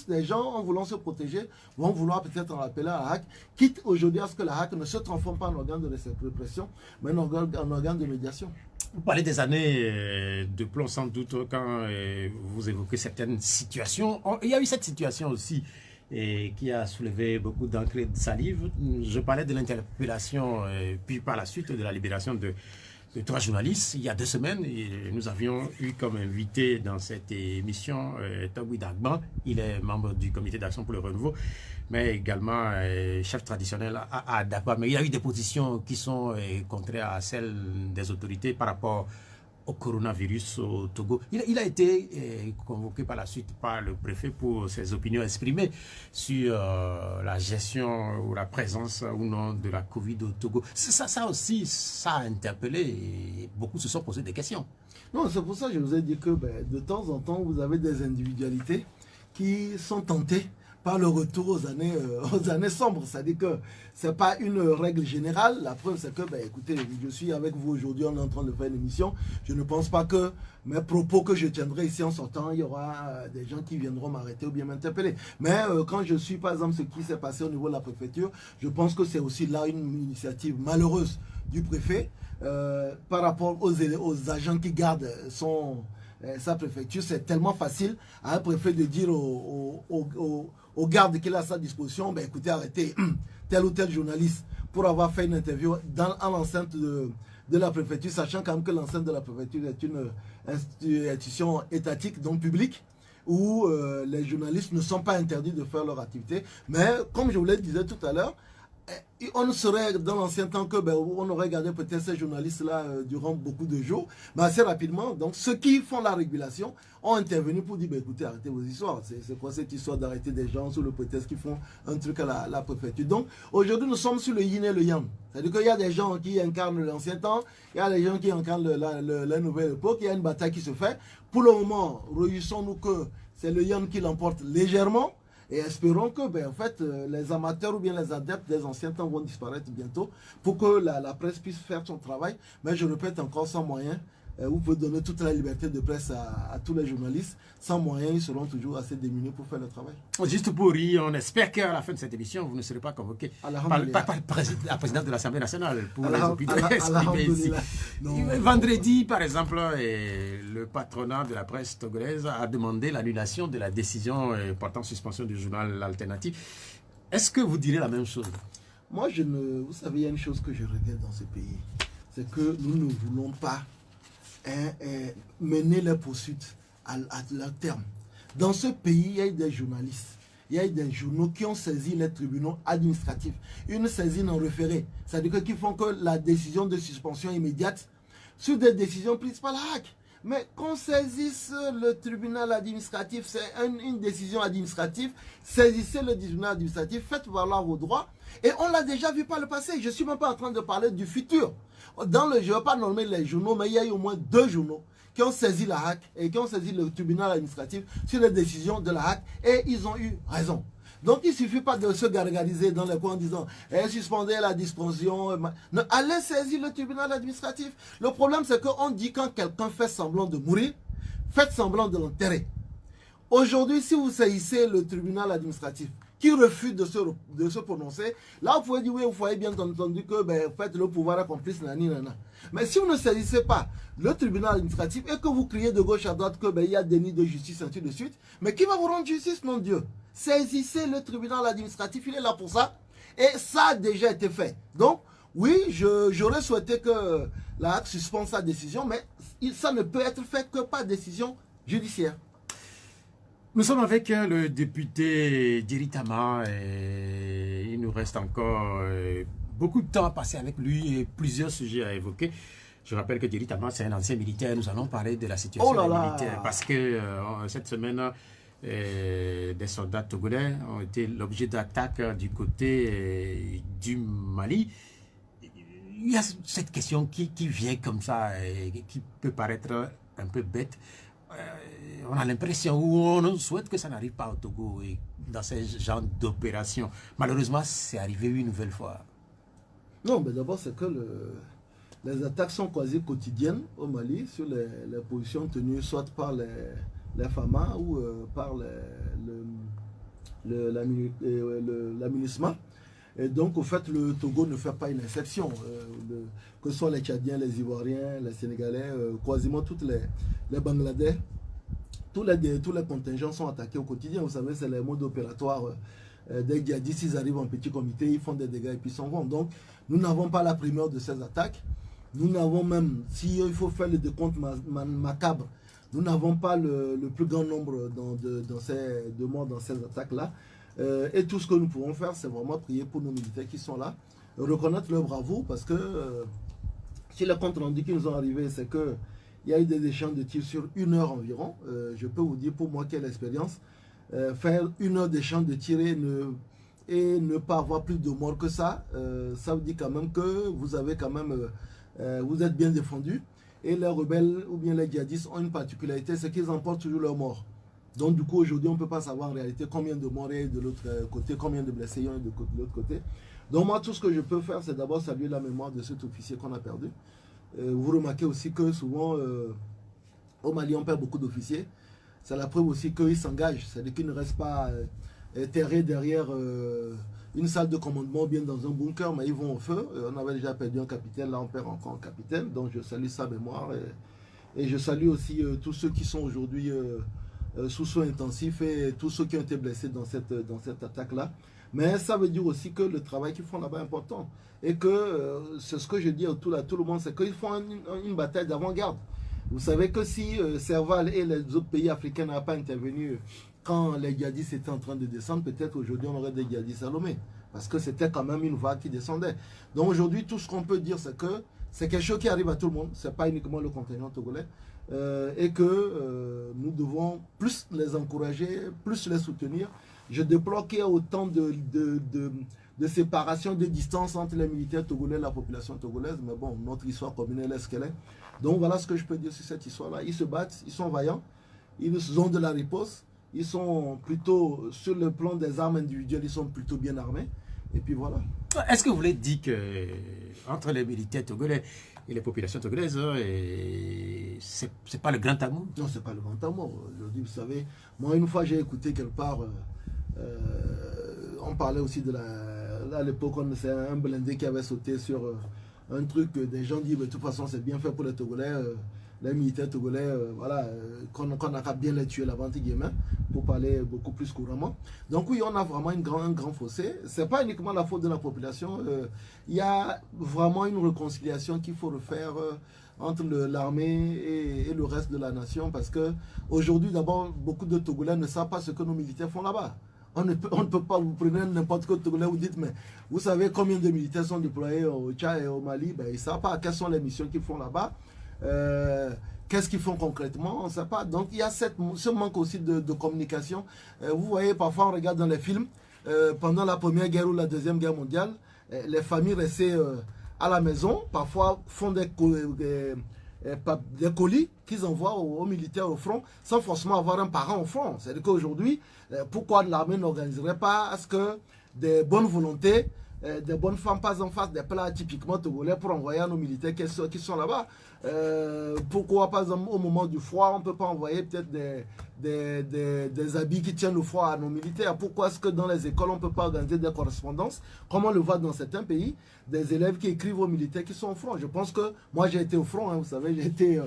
Speaker 2: des gens, en voulant se protéger, vont vouloir peut-être en appeler à la HAC, quitte aujourd'hui à ce que la HAC ne se transforme pas en organe de répression, mais en organe de médiation.
Speaker 1: Vous parlez des années de plomb sans doute quand vous évoquez certaines situations. Il y a eu cette situation aussi et qui a soulevé beaucoup d'encre et de salive. Je parlais de l'interpellation, puis par la suite de la libération de 3 journalistes. Il y a 2 semaines, nous avions eu comme invité dans cette émission Togui Dagban. Il est membre du comité d'action pour le renouveau, mais également chef traditionnel à Dagban. Mais il y a eu des positions qui sont contraires à celles des autorités par rapport au coronavirus au Togo. Il a été convoqué par la suite par le préfet pour ses opinions exprimées sur la gestion ou la présence ou non de la Covid au Togo. Ça aussi, ça a interpellé et beaucoup se sont posés des questions.
Speaker 2: Non, c'est pour ça que je vous ai dit que de temps en temps, vous avez des individualités qui sont tentées par le retour aux années sombres. C'est-à-dire que ce n'est pas une règle générale. La preuve, c'est que, ben, écoutez, je suis avec vous aujourd'hui, on est en train de faire une émission. Je ne pense pas que mes propos que je tiendrai ici en sortant, il y aura des gens qui viendront m'arrêter ou bien m'interpeller. Mais quand je suis, par exemple, ce qui s'est passé au niveau de la préfecture, je pense que c'est aussi là une initiative malheureuse du préfet par rapport aux agents qui gardent sa préfecture. C'est tellement facile à un préfet de dire aux gardes qu'il a à sa disposition, ben écoutez, arrêtez tel ou tel journaliste pour avoir fait une interview dans l'enceinte de la préfecture, sachant quand même que l'enceinte de la préfecture est une institution étatique, donc publique, où les journalistes ne sont pas interdits de faire leur activité. Mais comme je vous le disais tout à l'heure, on serait dans l'ancien temps que on aurait gardé peut-être ces journalistes-là durant beaucoup de jours, mais assez rapidement. Donc ceux qui font la régulation ont intervenu pour dire écoutez, arrêtez vos histoires. C'est quoi cette histoire d'arrêter des gens sous le prétexte qu'ils font un truc à la préfecture? Donc aujourd'hui nous sommes sur le yin et le yang. C'est-à-dire qu'il y a des gens qui incarnent l'ancien temps, il y a des gens qui incarnent la nouvelle époque, il y a une bataille qui se fait. Pour le moment, réjouissons-nous que c'est le yang qui l'emporte légèrement. Et espérons que en fait, les amateurs ou bien les adeptes des anciens temps vont disparaître bientôt pour que la presse puisse faire son travail. Mais je répète encore, sans moyens, vous pouvez donner toute la liberté de presse à tous les journalistes. Sans moyens, ils seront toujours assez démunis pour faire le travail.
Speaker 1: Juste pour rire, on espère qu'à la fin de cette émission, vous ne serez pas convoqué par la présidente de l'Assemblée nationale pour les opinions exprimées ici. Vendredi, par exemple, le patronat de la presse togolaise a demandé l'annulation de la décision portant suspension du journal Alternatif. Est-ce que vous direz la même chose?
Speaker 2: Moi, vous savez, il y a une chose que je regrette dans ce pays. C'est que nous ne voulons pas mener les poursuites à leur terme. Dans ce pays, il y a eu des journalistes, il y a eu des journaux qui ont saisi les tribunaux administratifs. Une saisine en référé, c'est-à-dire qu'ils font que la décision de suspension immédiate sur des décisions prises par la HAC. Mais qu'on saisisse le tribunal administratif, c'est une décision administrative, saisissez le tribunal administratif, faites valoir vos droits. Et on l'a déjà vu par le passé. Je ne suis même pas en train de parler du futur. Je ne vais pas nommer les journaux, mais il y a eu au moins 2 journaux qui ont saisi la HAC et qui ont saisi le tribunal administratif sur les décisions de la HAC et ils ont eu raison. Donc il ne suffit pas de se gargariser dans les coins en disant suspendez la dispension. Non, allez saisir le tribunal administratif. Le problème c'est qu'on dit quand quelqu'un fait semblant de mourir, faites semblant de l'enterrer. Aujourd'hui, si vous saisissez le tribunal administratif qui refuse de se prononcer, là vous pouvez dire oui, vous voyez bien entendu que faites le pouvoir accomplice nani nana. Mais si vous ne saisissez pas le tribunal administratif et que vous criez de gauche à droite que il y a déni de justice ainsi de suite, mais qui va vous rendre justice, mon Dieu? Saisissez le tribunal administratif, il est là pour ça. Et ça a déjà été fait. Donc, oui, j'aurais souhaité que la HAC suspende sa décision, mais ça ne peut être fait que par décision judiciaire.
Speaker 1: Nous sommes avec le député Djeri Tama et il nous reste encore beaucoup de temps à passer avec lui et plusieurs sujets à évoquer. Je rappelle que Djeri Tama, c'est un ancien militaire. Nous allons parler de la situation des militaires parce que cette semaine, des soldats togolais ont été l'objet d'attaques du côté du Mali. Il y a cette question qui vient comme ça et qui peut paraître un peu bête. On a l'impression ou on souhaite que ça n'arrive pas au Togo et dans ces genres d'opérations. Malheureusement, c'est arrivé une nouvelle fois.
Speaker 2: Non, mais d'abord, c'est que les attaques sont quasi quotidiennes au Mali sur les positions tenues soit par les FAMA ou par la MINUSMA. Et donc, au fait, le Togo ne fait pas une exception. Que ce soit les Tchadiens, les Ivoiriens, les Sénégalais, quasiment toutes les Bangladais, tous les contingents sont attaqués au quotidien. Vous savez, c'est les modes opératoires des djihadistes. Ils arrivent en petit comité, ils font des dégâts et puis s'en vont. Donc, nous n'avons pas la primeur de ces attaques. Nous n'avons même, s'il faut faire le décompte macabre, nous n'avons pas le plus grand nombre de morts dans ces attaques-là. Et tout ce que nous pouvons faire, c'est vraiment prier pour nos militaires qui sont là, reconnaître leur bravoure, parce que si le compte rendu qui nous ont arrivé, c'est qu'il y a eu des échanges de tirs sur 1 heure environ. Je peux vous dire, pour moi, quelle expérience, faire 1 heure d'échange de tirs et ne pas avoir plus de morts que ça, ça vous dit quand même que vous avez quand même, vous êtes bien défendus. Et les rebelles ou bien les djihadistes ont une particularité, c'est qu'ils emportent toujours leurs morts. Donc du coup, aujourd'hui, on ne peut pas savoir en réalité combien de morts il y a de l'autre côté, combien de blessés il y a de l'autre côté. Donc moi, tout ce que je peux faire, c'est d'abord saluer la mémoire de cet officier qu'on a perdu. Vous remarquez aussi que souvent, au Mali, on perd beaucoup d'officiers. C'est la preuve aussi qu'ils s'engagent, c'est-à-dire qu'ils ne restent pas terrés derrière une salle de commandement ou bien dans un bunker, mais ils vont au feu. On avait déjà perdu un capitaine, là on perd encore un capitaine, donc je salue sa mémoire. Et je salue aussi tous ceux qui sont aujourd'hui sous soins intensifs et tous ceux qui ont été blessés dans cette attaque-là. Mais ça veut dire aussi que le travail qu'ils font là-bas est important. Et que c'est ce que je dis à tout le monde, c'est qu'ils font une bataille d'avant-garde. Vous savez que si Serval et les autres pays africains n'avaient pas intervenu quand les djihadistes étaient en train de descendre, peut-être aujourd'hui on aurait des djihadistes à Lomé. Parce que c'était quand même une vague qui descendait. Donc aujourd'hui, tout ce qu'on peut dire, c'est que c'est quelque chose qui arrive à tout le monde. Ce n'est pas uniquement le contingent togolais. Et que nous devons plus les encourager, plus les soutenir. Je déplore qu'il y ait autant de séparation, de distance entre les militaires togolais et la population togolaise. Mais bon, notre histoire commune est ce qu'elle est. Donc voilà ce que je peux dire sur cette histoire-là. Ils se battent, ils sont vaillants, ils ont de la riposte, ils sont plutôt, sur le plan des armes individuelles, ils sont plutôt bien armés. Et puis voilà.
Speaker 1: Est-ce que vous voulez dire que entre les militaires togolais et les populations togolaises, c'est pas le grand amour?
Speaker 2: Non, c'est pas le grand amour. Aujourd'hui, vous savez, moi une fois j'ai écouté quelque part, on parlait aussi de à l'époque, c'est un blindé qui avait sauté sur un truc, des gens disent, de toute façon c'est bien fait pour les Togolais, les militaires togolais, voilà, qu'on a qu'à bien les tuer là-bas, pour parler beaucoup plus couramment. Donc oui, on a vraiment un grand fossé. C'est pas uniquement la faute de la population, il y a vraiment une réconciliation qu'il faut refaire entre l'armée et le reste de la nation, parce que aujourd'hui, d'abord, beaucoup de Togolais ne savent pas ce que nos militaires font là-bas. On ne peut pas, vous prenez n'importe quel Togolais, vous dites, mais vous savez combien de militaires sont déployés au Tchad et au Mali? Ben, ils ne savent pas quelles sont les missions qu'ils font là-bas. Qu'est-ce qu'ils font concrètement? On ne sait pas. Donc il y a ce manque aussi de communication. Vous voyez, parfois on regarde dans les films, pendant la Première Guerre ou la Deuxième Guerre mondiale, les familles restaient à la maison, parfois font des colis qu'ils envoient aux militaires au front sans forcément avoir un parent au front. C'est-à-dire qu'aujourd'hui, pourquoi l'armée n'organiserait pas à ce que des bonnes volontés, des bonnes femmes passent en face des plats typiquement togolais pour envoyer à nos militaires qui sont là-bas? Pourquoi, par exemple, au moment du froid, on ne peut pas envoyer peut-être des habits qui tiennent le froid à nos militaires? Pourquoi est-ce que dans les écoles, on ne peut pas organiser des correspondances, comme on le voit dans certains pays, des élèves qui écrivent aux militaires qui sont au front? Je pense que moi, j'ai été au front, hein, vous savez, j'ai été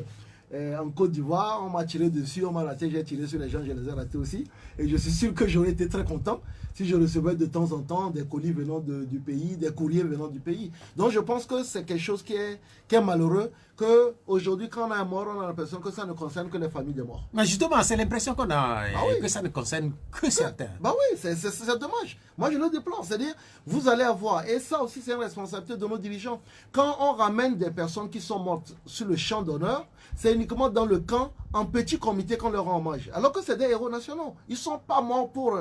Speaker 2: en Côte d'Ivoire, on m'a tiré dessus, on m'a raté, j'ai tiré sur les gens, je les ai ratés aussi. Et je suis sûr que j'aurais été très content si je recevais de temps en temps des colis venant du pays, des courriers venant du pays. Donc je pense que c'est quelque chose qui est malheureux, qu'aujourd'hui quand on a un mort, on a l'impression que ça ne concerne que les familles des morts.
Speaker 1: Mais justement, c'est l'impression qu'on a,
Speaker 2: oui.
Speaker 1: que ça ne concerne que certains.
Speaker 2: Bah oui, c'est dommage. Moi je le déplore, c'est-à-dire, vous allez avoir, et ça aussi c'est une responsabilité de nos dirigeants, quand on ramène des personnes qui sont mortes sur le champ d'honneur, c'est uniquement dans le camp, en petit comité qu'on leur rend hommage. Alors que c'est des héros nationaux. Ils ne sont pas morts pour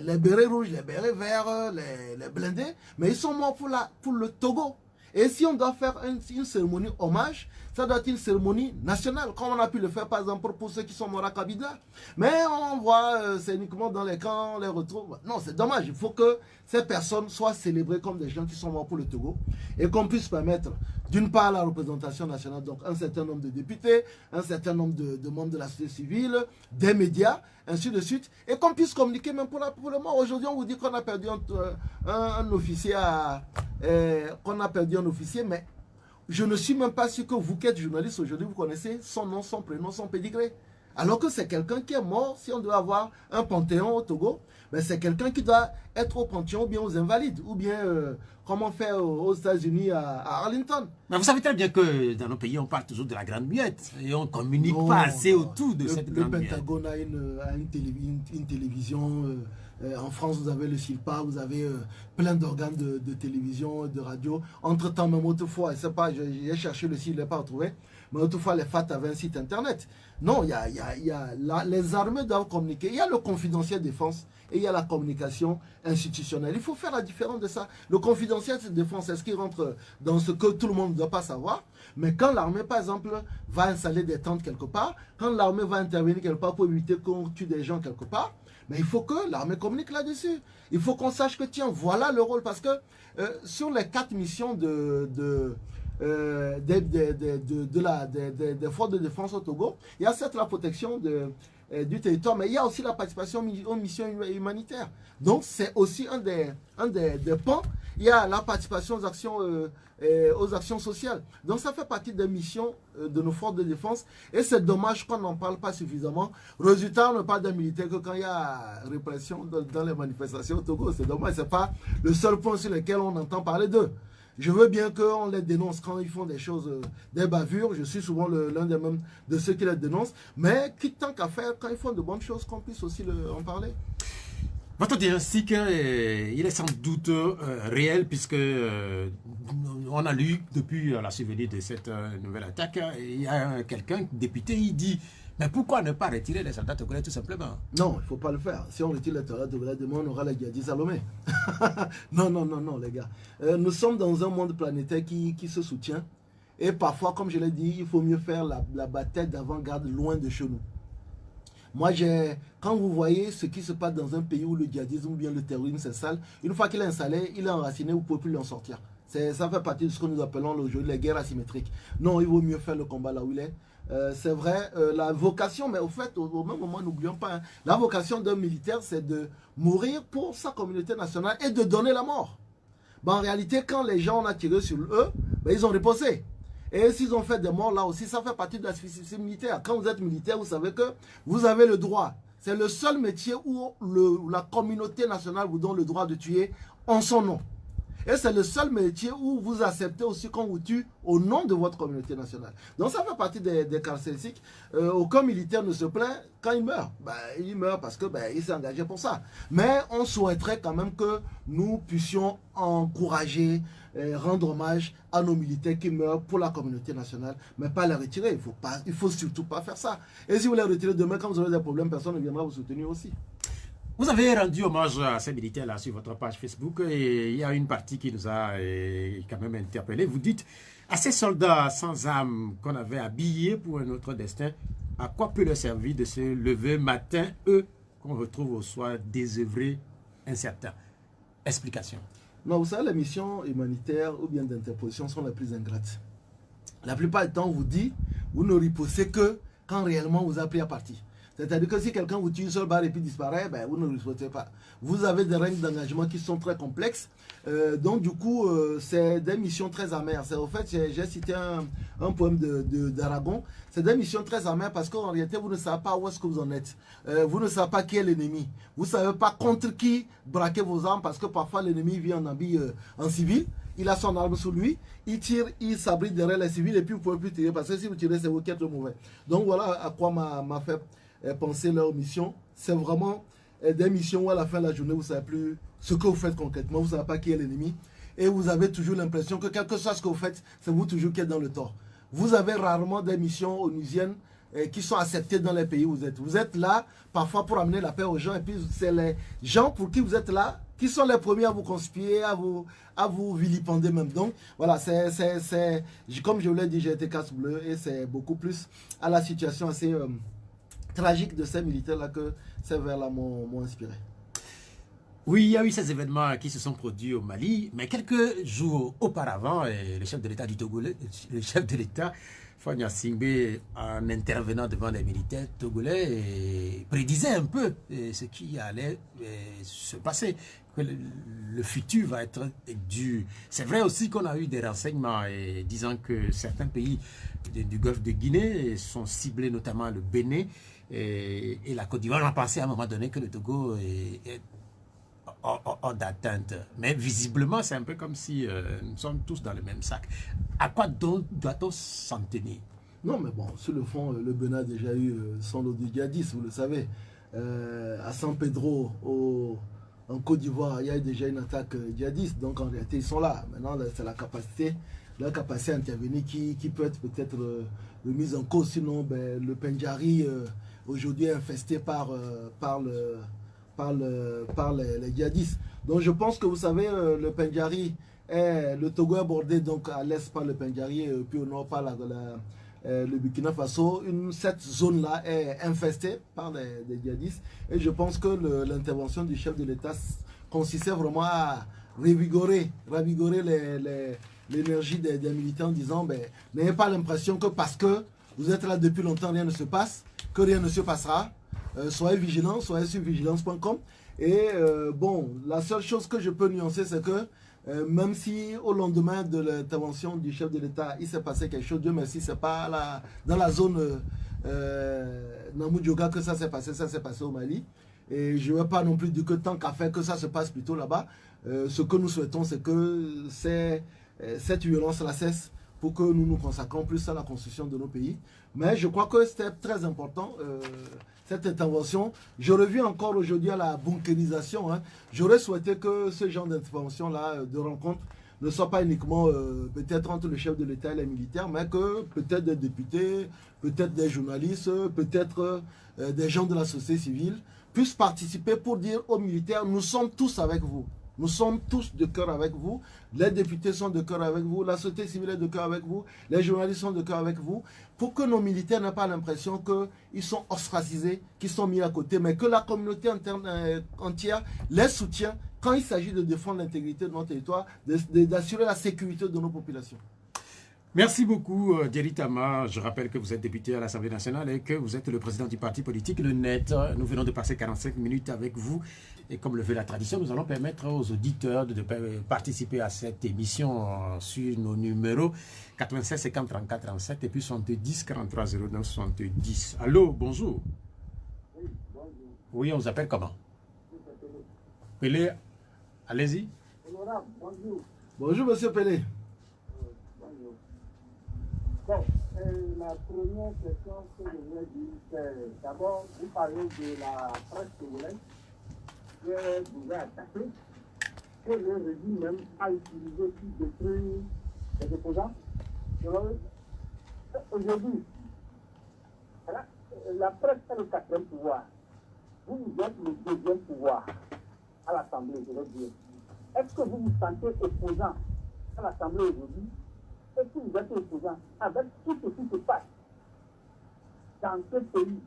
Speaker 2: les bérets rouges, les bérets verts, les blindés, mais ils sont morts pour le Togo. Et si on doit faire une cérémonie hommage, ça doit être une cérémonie nationale, comme on a pu le faire par exemple pour ceux qui sont morts à Kabila. Mais on voit, c'est uniquement dans les camps, on les retrouve. Non, c'est dommage. Il faut que ces personnes soient célébrées comme des gens qui sont morts pour le Togo et qu'on puisse permettre, d'une part, la représentation nationale, donc un certain nombre de députés, un certain nombre de membres de la société civile, des médias, ainsi de suite, et qu'on puisse communiquer même pour le mort. Aujourd'hui, on vous dit qu'on a perdu un officier mais je ne suis même pas sûr que vous qui êtes journaliste aujourd'hui, vous connaissez son nom, son prénom, son pédigré. Alors que c'est quelqu'un qui est mort. Si on doit avoir un panthéon au Togo, ben c'est quelqu'un qui doit être au panthéon ou bien aux invalides, ou bien comme on fait aux États-Unis à Arlington.
Speaker 1: Mais vous savez très bien que dans nos pays, on parle toujours de la grande muette et on ne communique pas assez autour de cette grande muette.
Speaker 2: Le Pentagone a une télévision En France, vous avez le CILPA, vous avez plein d'organes de télévision, de radio. Entre-temps, même autrefois, je ne sais pas, j'ai cherché le site, je ne l'ai pas retrouvé, mais autrefois, les FAT avaient un site internet. Non, les armées doivent communiquer. Il y a le confidentiel défense et il y a la communication institutionnelle. Il faut faire la différence de ça. Le confidentiel défense, est-ce qu'il rentre dans ce que tout le monde ne doit pas savoir? Mais quand l'armée, par exemple, va installer des tentes quelque part, quand l'armée va intervenir quelque part pour éviter qu'on tue des gens quelque part, mais il faut que l'armée communique là-dessus. Il faut qu'on sache que, tiens, voilà le rôle. Parce que sur les 4 missions des forces de défense au Togo, il y a certes la protection du territoire, mais il y a aussi la participation aux missions humanitaires. Donc, c'est aussi un des pans. Il y a la participation aux actions sociales. Donc, ça fait partie des missions de nos forces de défense. Et c'est dommage qu'on n'en parle pas suffisamment. Résultat, on ne parle des militaires que quand il y a répression dans les manifestations au Togo. C'est dommage. Ce n'est pas le seul point sur lequel on entend parler d'eux. Je veux bien qu'on les dénonce quand ils font des choses, des bavures. Je suis souvent l'un des mêmes de ceux qui les dénoncent. Mais tant qu'à faire, quand ils font de bonnes choses, qu'on puisse aussi en parler.
Speaker 1: Votre diagnostic, il est sans doute réel puisque on a lu depuis la survenue de cette nouvelle attaque, il y a quelqu'un, député, il dit mais pourquoi ne pas retirer les soldats togolais tout simplement?
Speaker 2: Non, il ne faut pas le faire. Si on retire les soldats togolais, demain on aura la Guadi Salomé. non, les gars. Nous sommes dans un monde planétaire qui se soutient. Et parfois, comme je l'ai dit, il faut mieux faire la bataille d'avant-garde loin de chez nous. Moi, quand vous voyez ce qui se passe dans un pays où le djihadisme ou bien le terrorisme s'installe, une fois qu'il est installé, il est enraciné, vous ne pouvez plus l'en sortir. Ça fait partie de ce que nous appelons aujourd'hui les guerres asymétriques. Non, il vaut mieux faire le combat là où il est. C'est vrai, la vocation, mais au fait, au même moment, n'oublions pas, hein, la vocation d'un militaire, c'est de mourir pour sa communauté nationale et de donner la mort. Ben, en réalité, quand les gens ont tiré sur eux, ben, ils ont riposté. Et s'ils ont fait des morts là aussi, ça fait partie de la spécificité militaire. Quand vous êtes militaire, vous savez que vous avez le droit. C'est le seul métier où la communauté nationale vous donne le droit de tuer en son nom. Et c'est le seul métier où vous acceptez aussi qu'on vous tue au nom de votre communauté nationale. Donc ça fait partie des caractéristiques. Aucun militaire ne se plaint quand il meurt. Ben, il meurt parce qu'il s'est engagé pour ça. Mais on souhaiterait quand même que nous puissions encourager, rendre hommage à nos militaires qui meurent pour la communauté nationale, mais pas les retirer. Il ne faut surtout pas faire ça. Et si vous les retirez demain, quand vous aurez des problèmes, personne ne viendra vous soutenir aussi.
Speaker 1: Vous avez rendu hommage à ces militaires-là sur votre page Facebook et il y a une partie qui nous a quand même interpellé. Vous dites, à ces soldats sans âme qu'on avait habillés pour un autre destin, à quoi peut leur servir de se lever matin, eux, qu'on retrouve au soir désœuvrés, incertains? Explication.
Speaker 2: Non, vous savez, les missions humanitaires ou bien d'interposition sont les plus ingrates. La plupart du temps, on vous dit, vous ne ripostez que quand réellement vous avez pris à partie. C'est-à-dire que si quelqu'un vous tue une seule balle et puis disparaît, ben, vous ne ripostez pas. Vous avez des règles d'engagement qui sont très complexes. Donc du coup, c'est des missions très amères. Au fait, j'ai cité un poème d'Aragon. C'est des missions très amères parce qu'en réalité, vous ne savez pas où est-ce que vous en êtes. Vous ne savez pas qui est l'ennemi. Vous ne savez pas contre qui braquer vos armes parce que parfois l'ennemi vient en habit en civil. Il a son arme sous lui, il tire, il s'abrite derrière les civils et puis vous ne pouvez plus tirer parce que si vous tirez, c'est vous qui êtes le mauvais. Donc voilà à quoi m'a fait penser leur mission. C'est vraiment des missions où à la fin de la journée, vous ne savez plus ce que vous faites concrètement, vous ne savez pas qui est l'ennemi. Et vous avez toujours l'impression que quel que soit ce que vous faites, c'est vous toujours qui êtes dans le tort. Vous avez rarement des missions onusiennes qui sont acceptées dans les pays où vous êtes. Vous êtes là parfois pour amener la paix aux gens et puis c'est les gens pour qui vous êtes là qui sont les premiers à vous conspirer, à vous vilipender même. Donc voilà, comme je vous l'ai dit, j'ai été casse-bleu et c'est beaucoup plus à la situation assez tragique de ces militaires-là que ces vers-là m'ont inspiré.
Speaker 1: Oui, il y a eu ces événements qui se sont produits au Mali, mais quelques jours auparavant, le chef de l'État du Togo, le chef de l'État, Fagne Singbe, en intervenant devant les militaires togolais, prédisait un peu ce qui allait se passer, que le futur va être dur. C'est vrai aussi qu'on a eu des renseignements disant que certains pays du Golfe de Guinée sont ciblés, notamment le Bénin et la Côte d'Ivoire. On a pensé à un moment donné que le Togo est hors d'atteinte. Mais visiblement, c'est un peu comme si nous sommes tous dans le même sac. À quoi doit-on s'en tenir?
Speaker 2: Non, mais bon, sur le fond, le Bénin a déjà eu son lot de djihadistes, vous le savez. à San Pedro, en Côte d'Ivoire, il y a déjà une attaque djihadiste. Donc en réalité, ils sont là. Maintenant, c'est la capacité à intervenir qui peut être peut-être remise en cause. Sinon, ben, le Pendjari aujourd'hui est infesté par les djihadistes. Donc je pense que vous savez, le Pendjari, le Togo est bordé donc à l'est par le Pendjari, puis au nord par le Burkina Faso. Cette zone-là est infestée par des djihadistes. Et je pense que l'intervention du chef de l'État consistait vraiment à ravigorer l'énergie des militants en disant, ben, n'ayez pas l'impression que parce que vous êtes là depuis longtemps, rien ne se passe, que rien ne se passera. Soyez vigilants, soyez sur vigilance.com. Et bon, la seule chose que je peux nuancer, c'est que même si au lendemain de l'intervention du chef de l'État, il s'est passé quelque chose, Dieu merci, c'est pas dans la zone Namoudjoga que ça s'est passé au Mali. Et je ne veux pas non plus dire que tant qu'à faire que ça se passe plutôt là-bas. Ce que nous souhaitons, c'est que cette violence-là cesse pour que nous nous consacrons plus à la construction de nos pays. Mais je crois que c'était très important, cette intervention. Je reviens encore aujourd'hui à la bunkérisation. Hein. J'aurais souhaité que ce genre d'intervention-là, de rencontre, ne soit pas uniquement peut-être entre le chef de l'État et les militaires, mais que peut-être des députés, peut-être des journalistes, peut-être des gens de la société civile puissent participer pour dire aux militaires, nous sommes tous avec vous. Nous sommes tous de cœur avec vous. Les députés sont de cœur avec vous. La société civile est de cœur avec vous. Les journalistes sont de cœur avec vous. Pour que nos militaires n'aient pas l'impression qu'ils sont ostracisés, qu'ils sont mis à côté, mais que la communauté entière les soutient quand il s'agit de défendre l'intégrité de notre territoire, d'assurer la sécurité de nos populations.
Speaker 1: Merci beaucoup, Djeri Tama. Je rappelle que vous êtes député à l'Assemblée nationale et que vous êtes le président du parti politique Le Net. Nous venons de passer 45 minutes avec vous. Et comme le veut la tradition, nous allons permettre aux auditeurs de participer à cette émission sur nos numéros 96 50 34 37 et puis 70 43 09 70. Allô, bonjour.
Speaker 5: Oui, bonjour.
Speaker 1: Oui, on vous appelle comment? Pelé, allez-y.
Speaker 5: Honorable, bonjour.
Speaker 2: Bonjour, monsieur Pelé.
Speaker 5: Bonjour. Bon, la première question que je voulais dire, c'est d'abord, vous parlez de la presse congolaise que vous avez attaquée, que le régime même a utilisé pour détruire les opposants. Aujourd'hui, la presse est le quatrième pouvoir. Vous êtes le deuxième pouvoir à l'Assemblée, je veux dire. Est-ce que vous vous sentez opposant à l'Assemblée aujourd'hui? Est-ce que vous êtes opposant avec tout ce qui se passe dans ce pays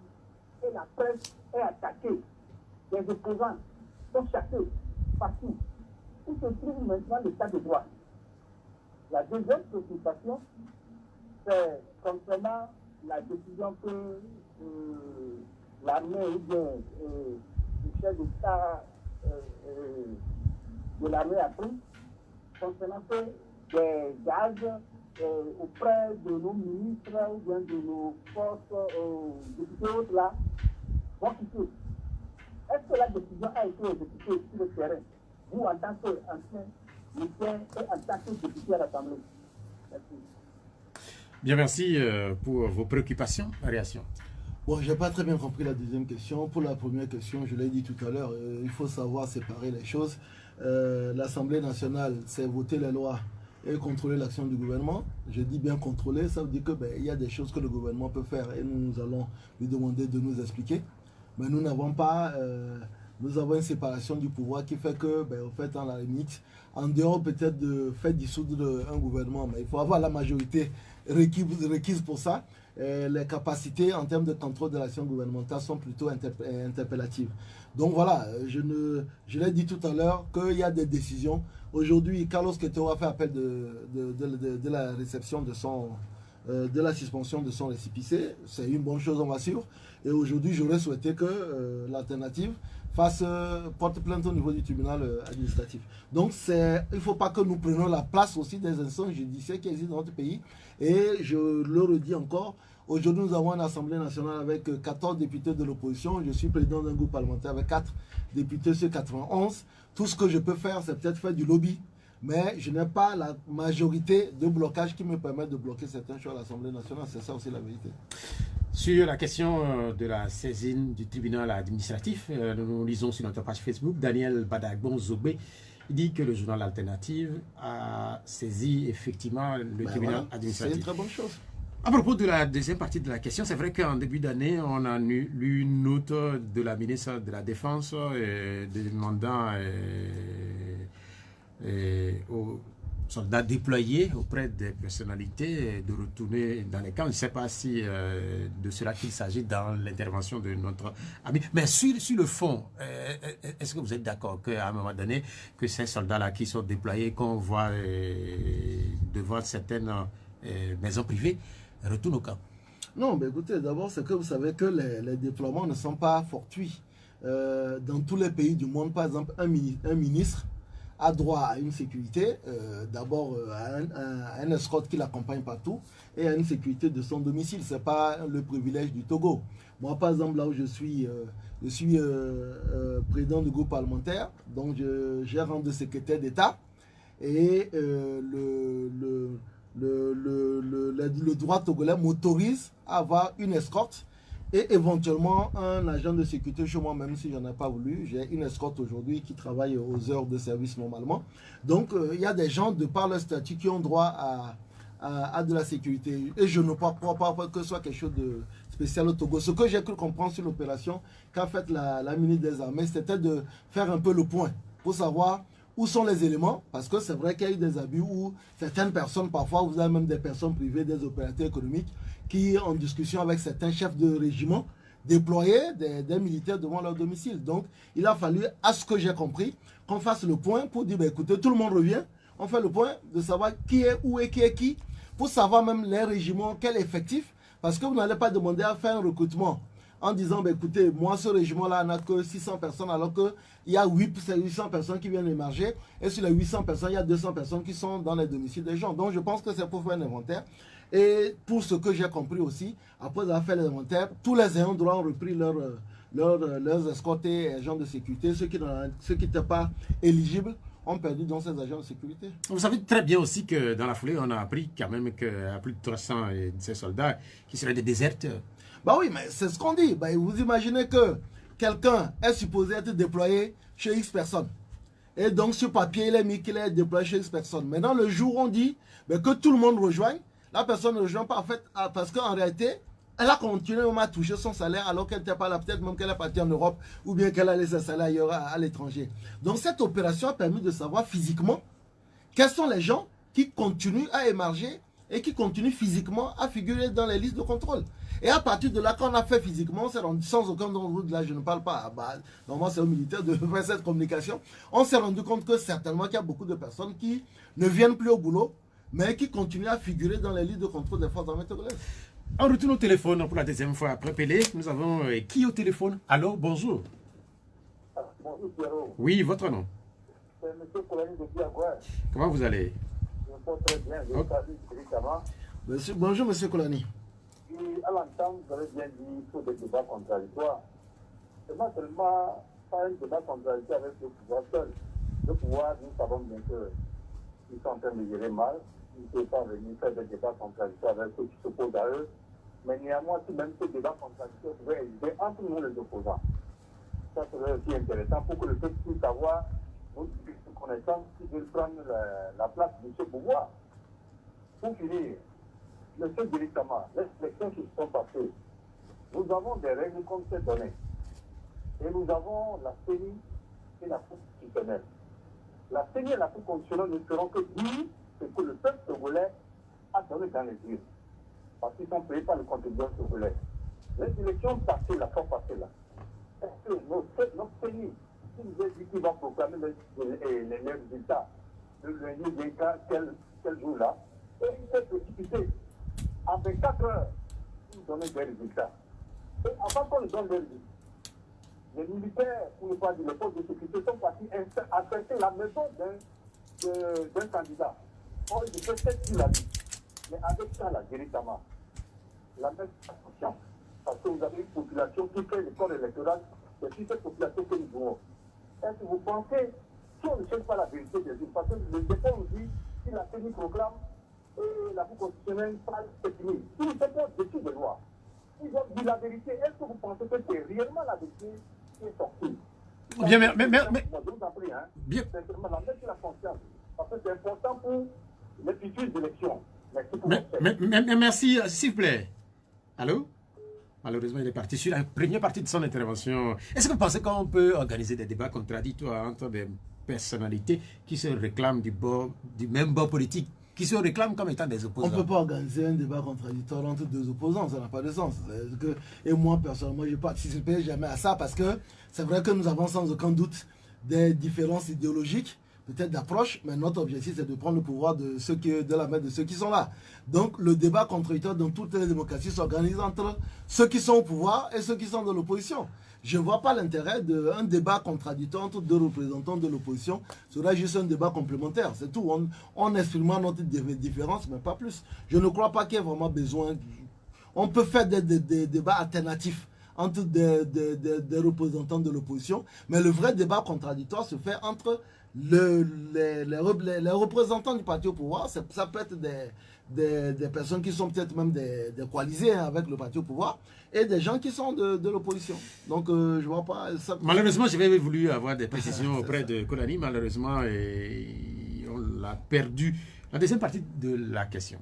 Speaker 5: et la presse est attaquée, les opposants sont chassés partout? Où se trouve maintenant l'état de droit? La deuxième préoccupation, c'est concernant la décision que l'armée ou bien le chef d'État de l'armée a pris concernant des gaz auprès de nos ministres ou bien de nos forces députés autres là vont quitter. Est-ce que la décision a été exécutée sur le terrain, vous en tant qu'ancien militaire et en tant que député à l'Assemblée? Merci.
Speaker 1: Bien, merci pour vos préoccupations. Réaction.
Speaker 2: Bon, je n'ai pas très bien compris la deuxième question. Pour la première question, je l'ai dit tout à l'heure, il faut savoir séparer les choses. L'Assemblée nationale, c'est voter les lois et contrôler l'action du gouvernement. Je dis bien contrôler, ça veut dire que il y a des choses que le gouvernement peut faire et nous allons lui demander de nous expliquer. Mais nous n'avons pas, nous avons une séparation du pouvoir qui fait que, en fait, en la limite, en dehors peut-être de faire dissoudre un gouvernement, mais il faut avoir la majorité requise pour ça. Les capacités en termes de contrôle de l'action gouvernementale sont plutôt interpellatives. Donc voilà, je l'ai dit tout à l'heure qu'il y a des décisions. Aujourd'hui, Carlos Quetero a fait appel de la réception de la suspension de son récipicé. C'est une bonne chose, on va suivre. Et aujourd'hui, j'aurais souhaité que l'alternative porte plainte au niveau du tribunal administratif. Donc, il ne faut pas que nous prenions la place aussi des instances judiciaires qui existent dans notre pays. Et je le redis encore, aujourd'hui, nous avons une Assemblée nationale avec 14 députés de l'opposition. Je suis président d'un groupe parlementaire avec 4 députés sur 91. Tout ce que je peux faire, c'est peut-être faire du lobby. Mais je n'ai pas la majorité de blocage qui me permet de bloquer certaines choses à l'Assemblée nationale. C'est ça aussi la vérité.
Speaker 1: Sur la question de la saisine du tribunal administratif, nous lisons sur notre page Facebook, Daniel Badagbon Zogbe, il dit que le journal Alternative a saisi effectivement le tribunal administratif.
Speaker 2: C'est une très bonne chose.
Speaker 1: À propos de la deuxième partie de la question, c'est vrai qu'en début d'année, on a lu une note de la ministre de la Défense demandant aux soldats déployés auprès des personnalités de retourner dans les camps. Je ne sais pas si de cela qu'il s'agit dans l'intervention de notre ami. Mais sur le fond, est-ce que vous êtes d'accord qu'à un moment donné, que ces soldats-là qui sont déployés, qu'on voit devant certaines maisons privées, retournent au camp?
Speaker 2: Non, mais écoutez, d'abord, c'est que vous savez que les déploiements ne sont pas fortuits. Dans tous les pays du monde, par exemple, un ministre a droit à une sécurité, d'abord à un escorte qui l'accompagne partout et à une sécurité de son domicile. Ce n'est pas le privilège du Togo. Moi, par exemple, là où je suis président du groupe parlementaire, donc j'ai rang de secrétaire d'État et le droit togolais m'autorise à avoir une escorte et éventuellement un agent de sécurité chez moi, même si je n'en ai pas voulu. J'ai une escorte aujourd'hui qui travaille aux heures de service normalement. Donc, il y a des gens, de par leur statut, qui ont droit à de la sécurité. Et je ne crois pas que ce soit quelque chose de spécial au Togo. Ce que j'ai cru comprendre sur l'opération qu'a faite la ministre des Armées, c'était de faire un peu le point pour savoir où sont les éléments, parce que c'est vrai qu'il y a eu des abus où certaines personnes, parfois vous avez même des personnes privées, des opérateurs économiques, qui en discussion avec certains chefs de régiment, déployaient des militaires devant leur domicile. Donc il a fallu, à ce que j'ai compris, qu'on fasse le point pour dire, écoutez, tout le monde revient, on fait le point de savoir qui est où et qui est qui, pour savoir même les régiments, quel effectif, parce que vous n'allez pas demander à faire un recrutement en disant, écoutez, moi ce régiment-là n'a que 600 personnes, alors qu'il y a 800 personnes qui viennent émerger, et sur les 800 personnes, il y a 200 personnes qui sont dans les domiciles des gens. Donc je pense que c'est pour faire un inventaire. Et pour ce que j'ai compris aussi, après avoir fait l'inventaire, tous les ayants droit ont repris leurs escortes et agents de sécurité. Ceux qui n'étaient pas éligibles ont perdu dans ces agents de sécurité.
Speaker 1: Vous savez très bien aussi que dans la foulée, on a appris quand même qu'il y a plus de 300 de ces soldats qui seraient des déserteurs.
Speaker 2: Bah oui, mais c'est ce qu'on dit. Bah, vous imaginez que quelqu'un est supposé être déployé chez X personnes. Et donc, sur papier, il est mis qu'il est déployé chez X personnes. Maintenant, le jour où on dit que tout le monde rejoigne, la personne ne rejoint pas en fait, parce qu'en réalité, elle a continué même à toucher son salaire alors qu'elle n'était pas là, peut-être même qu'elle est partie en Europe ou bien qu'elle a laissé son salaire ailleurs à l'étranger. Donc, cette opération a permis de savoir physiquement quels sont les gens qui continuent à émerger et qui continuent physiquement à figurer dans les listes de contrôle. Et à partir de là, quand on a fait physiquement, on s'est rendu, sans aucun doute, là je ne parle pas, normalement c'est aux militaires de faire cette communication, on s'est rendu compte que certainement qu'il y a beaucoup de personnes qui ne viennent plus au boulot, mais qui continuent à figurer dans les listes de contrôle des forces armées togolaises.
Speaker 1: On retourne au téléphone pour la deuxième fois après Pelé. Nous avons qui au téléphone? Allô, bonjour.
Speaker 5: Bonjour Pierrot.
Speaker 1: Oui, votre nom?
Speaker 5: C'est M. Kolani de Biagoué.
Speaker 1: Comment vous allez?
Speaker 5: Je me porte très bien, je salue directement.
Speaker 2: Bonjour M. Kolani.
Speaker 5: Et à l'entendre, vous avez bien dit qu'il faut des débats contradictoires. C'est pas seulement pas un débat contradictoire avec le pouvoir seul. Le pouvoir, nous savons bien qu'ils sont en train de gérer mal. Ils ne peuvent pas venir faire des débats contradictoires avec ceux qui s'opposent à eux. Mais néanmoins, si même ces débats contradictoires pouvaient exister entre nous les opposants, ça serait aussi intéressant pour que le peuple puisse avoir une connaissance qui veut prendre la place de ce pouvoir. Pour finir, Monsieur directement, les élections qui se sont passées, nous avons des règles qu'on s'est données. Et nous avons la CENI et la Cour constitutionnelle. La CENI et la Cour constitutionnelle ne feront que dire ce que le peuple togolais a donné dans les urnes. Parce qu'ils sont payés par le contribuable togolais. Les élections passées, la fois passée là, est-ce que notre CENI, qui nous a dit qu'il va proclamer les résultats, le lundi, quel jour là, et il s'est précipité. En 24 heures, nous donnons des résultats. Et avant qu'on nous donne des résultats, les militaires, pour ne pas dire les forces de sécurité, sont partis attaquer la maison d'un candidat. Or, je sais peut-être qu'il a dit. Mais avec ça, là, directement, la même attention. Parce que vous avez une population qui fait le corps électoral, c'est sur cette population que nous jouons. Est-ce que vous pensez, si on ne cherche pas la vérité des villes, parce que le dépôt nous dit, si la CENI proclame, et la Cour constitutionnelle parle, c'est fini. Si nous faisons des lois, Ils ont dit la vérité. Est-ce que vous pensez que c'est réellement la vérité qui est sortie?
Speaker 1: Bien,
Speaker 5: Moi, je vous en prie, hein.
Speaker 1: bien.
Speaker 5: Sincèrement, mettez la conscience. Parce que c'est important pour les futures élections. Merci pour
Speaker 1: Merci, s'il vous plaît. Allô? Malheureusement, il est parti sur la première partie de son intervention. Est-ce que vous pensez qu'on peut organiser des débats contradictoires entre des personnalités qui se réclament du même bord politique, qui se réclament comme étant des opposants?
Speaker 2: On ne peut pas organiser un débat contradictoire entre deux opposants, ça n'a pas de sens. Et moi, personnellement, je ne participerai jamais à ça parce que c'est vrai que nous avons sans aucun doute des différences idéologiques, peut-être d'approche, mais notre objectif c'est de prendre le pouvoir de la main de ceux qui sont là. Donc le débat contradictoire dans toutes les démocraties s'organise entre ceux qui sont au pouvoir et ceux qui sont dans l'opposition. Je ne vois pas l'intérêt d'un débat contradictoire entre deux représentants de l'opposition. Ce sera juste un débat complémentaire, c'est tout. On exprimera notre différence, mais pas plus. Je ne crois pas qu'il y ait vraiment besoin. On peut faire des débats alternatifs entre des représentants de l'opposition, mais le vrai débat contradictoire se fait entre les représentants du parti au pouvoir. Ça peut être des personnes qui sont peut-être même des coalisés avec le parti au pouvoir, et des gens qui sont de l'opposition. Donc je vois pas ça.
Speaker 1: Malheureusement, j'avais voulu avoir des précisions auprès de Konani. Malheureusement, on l'a perdu. La deuxième partie de la question.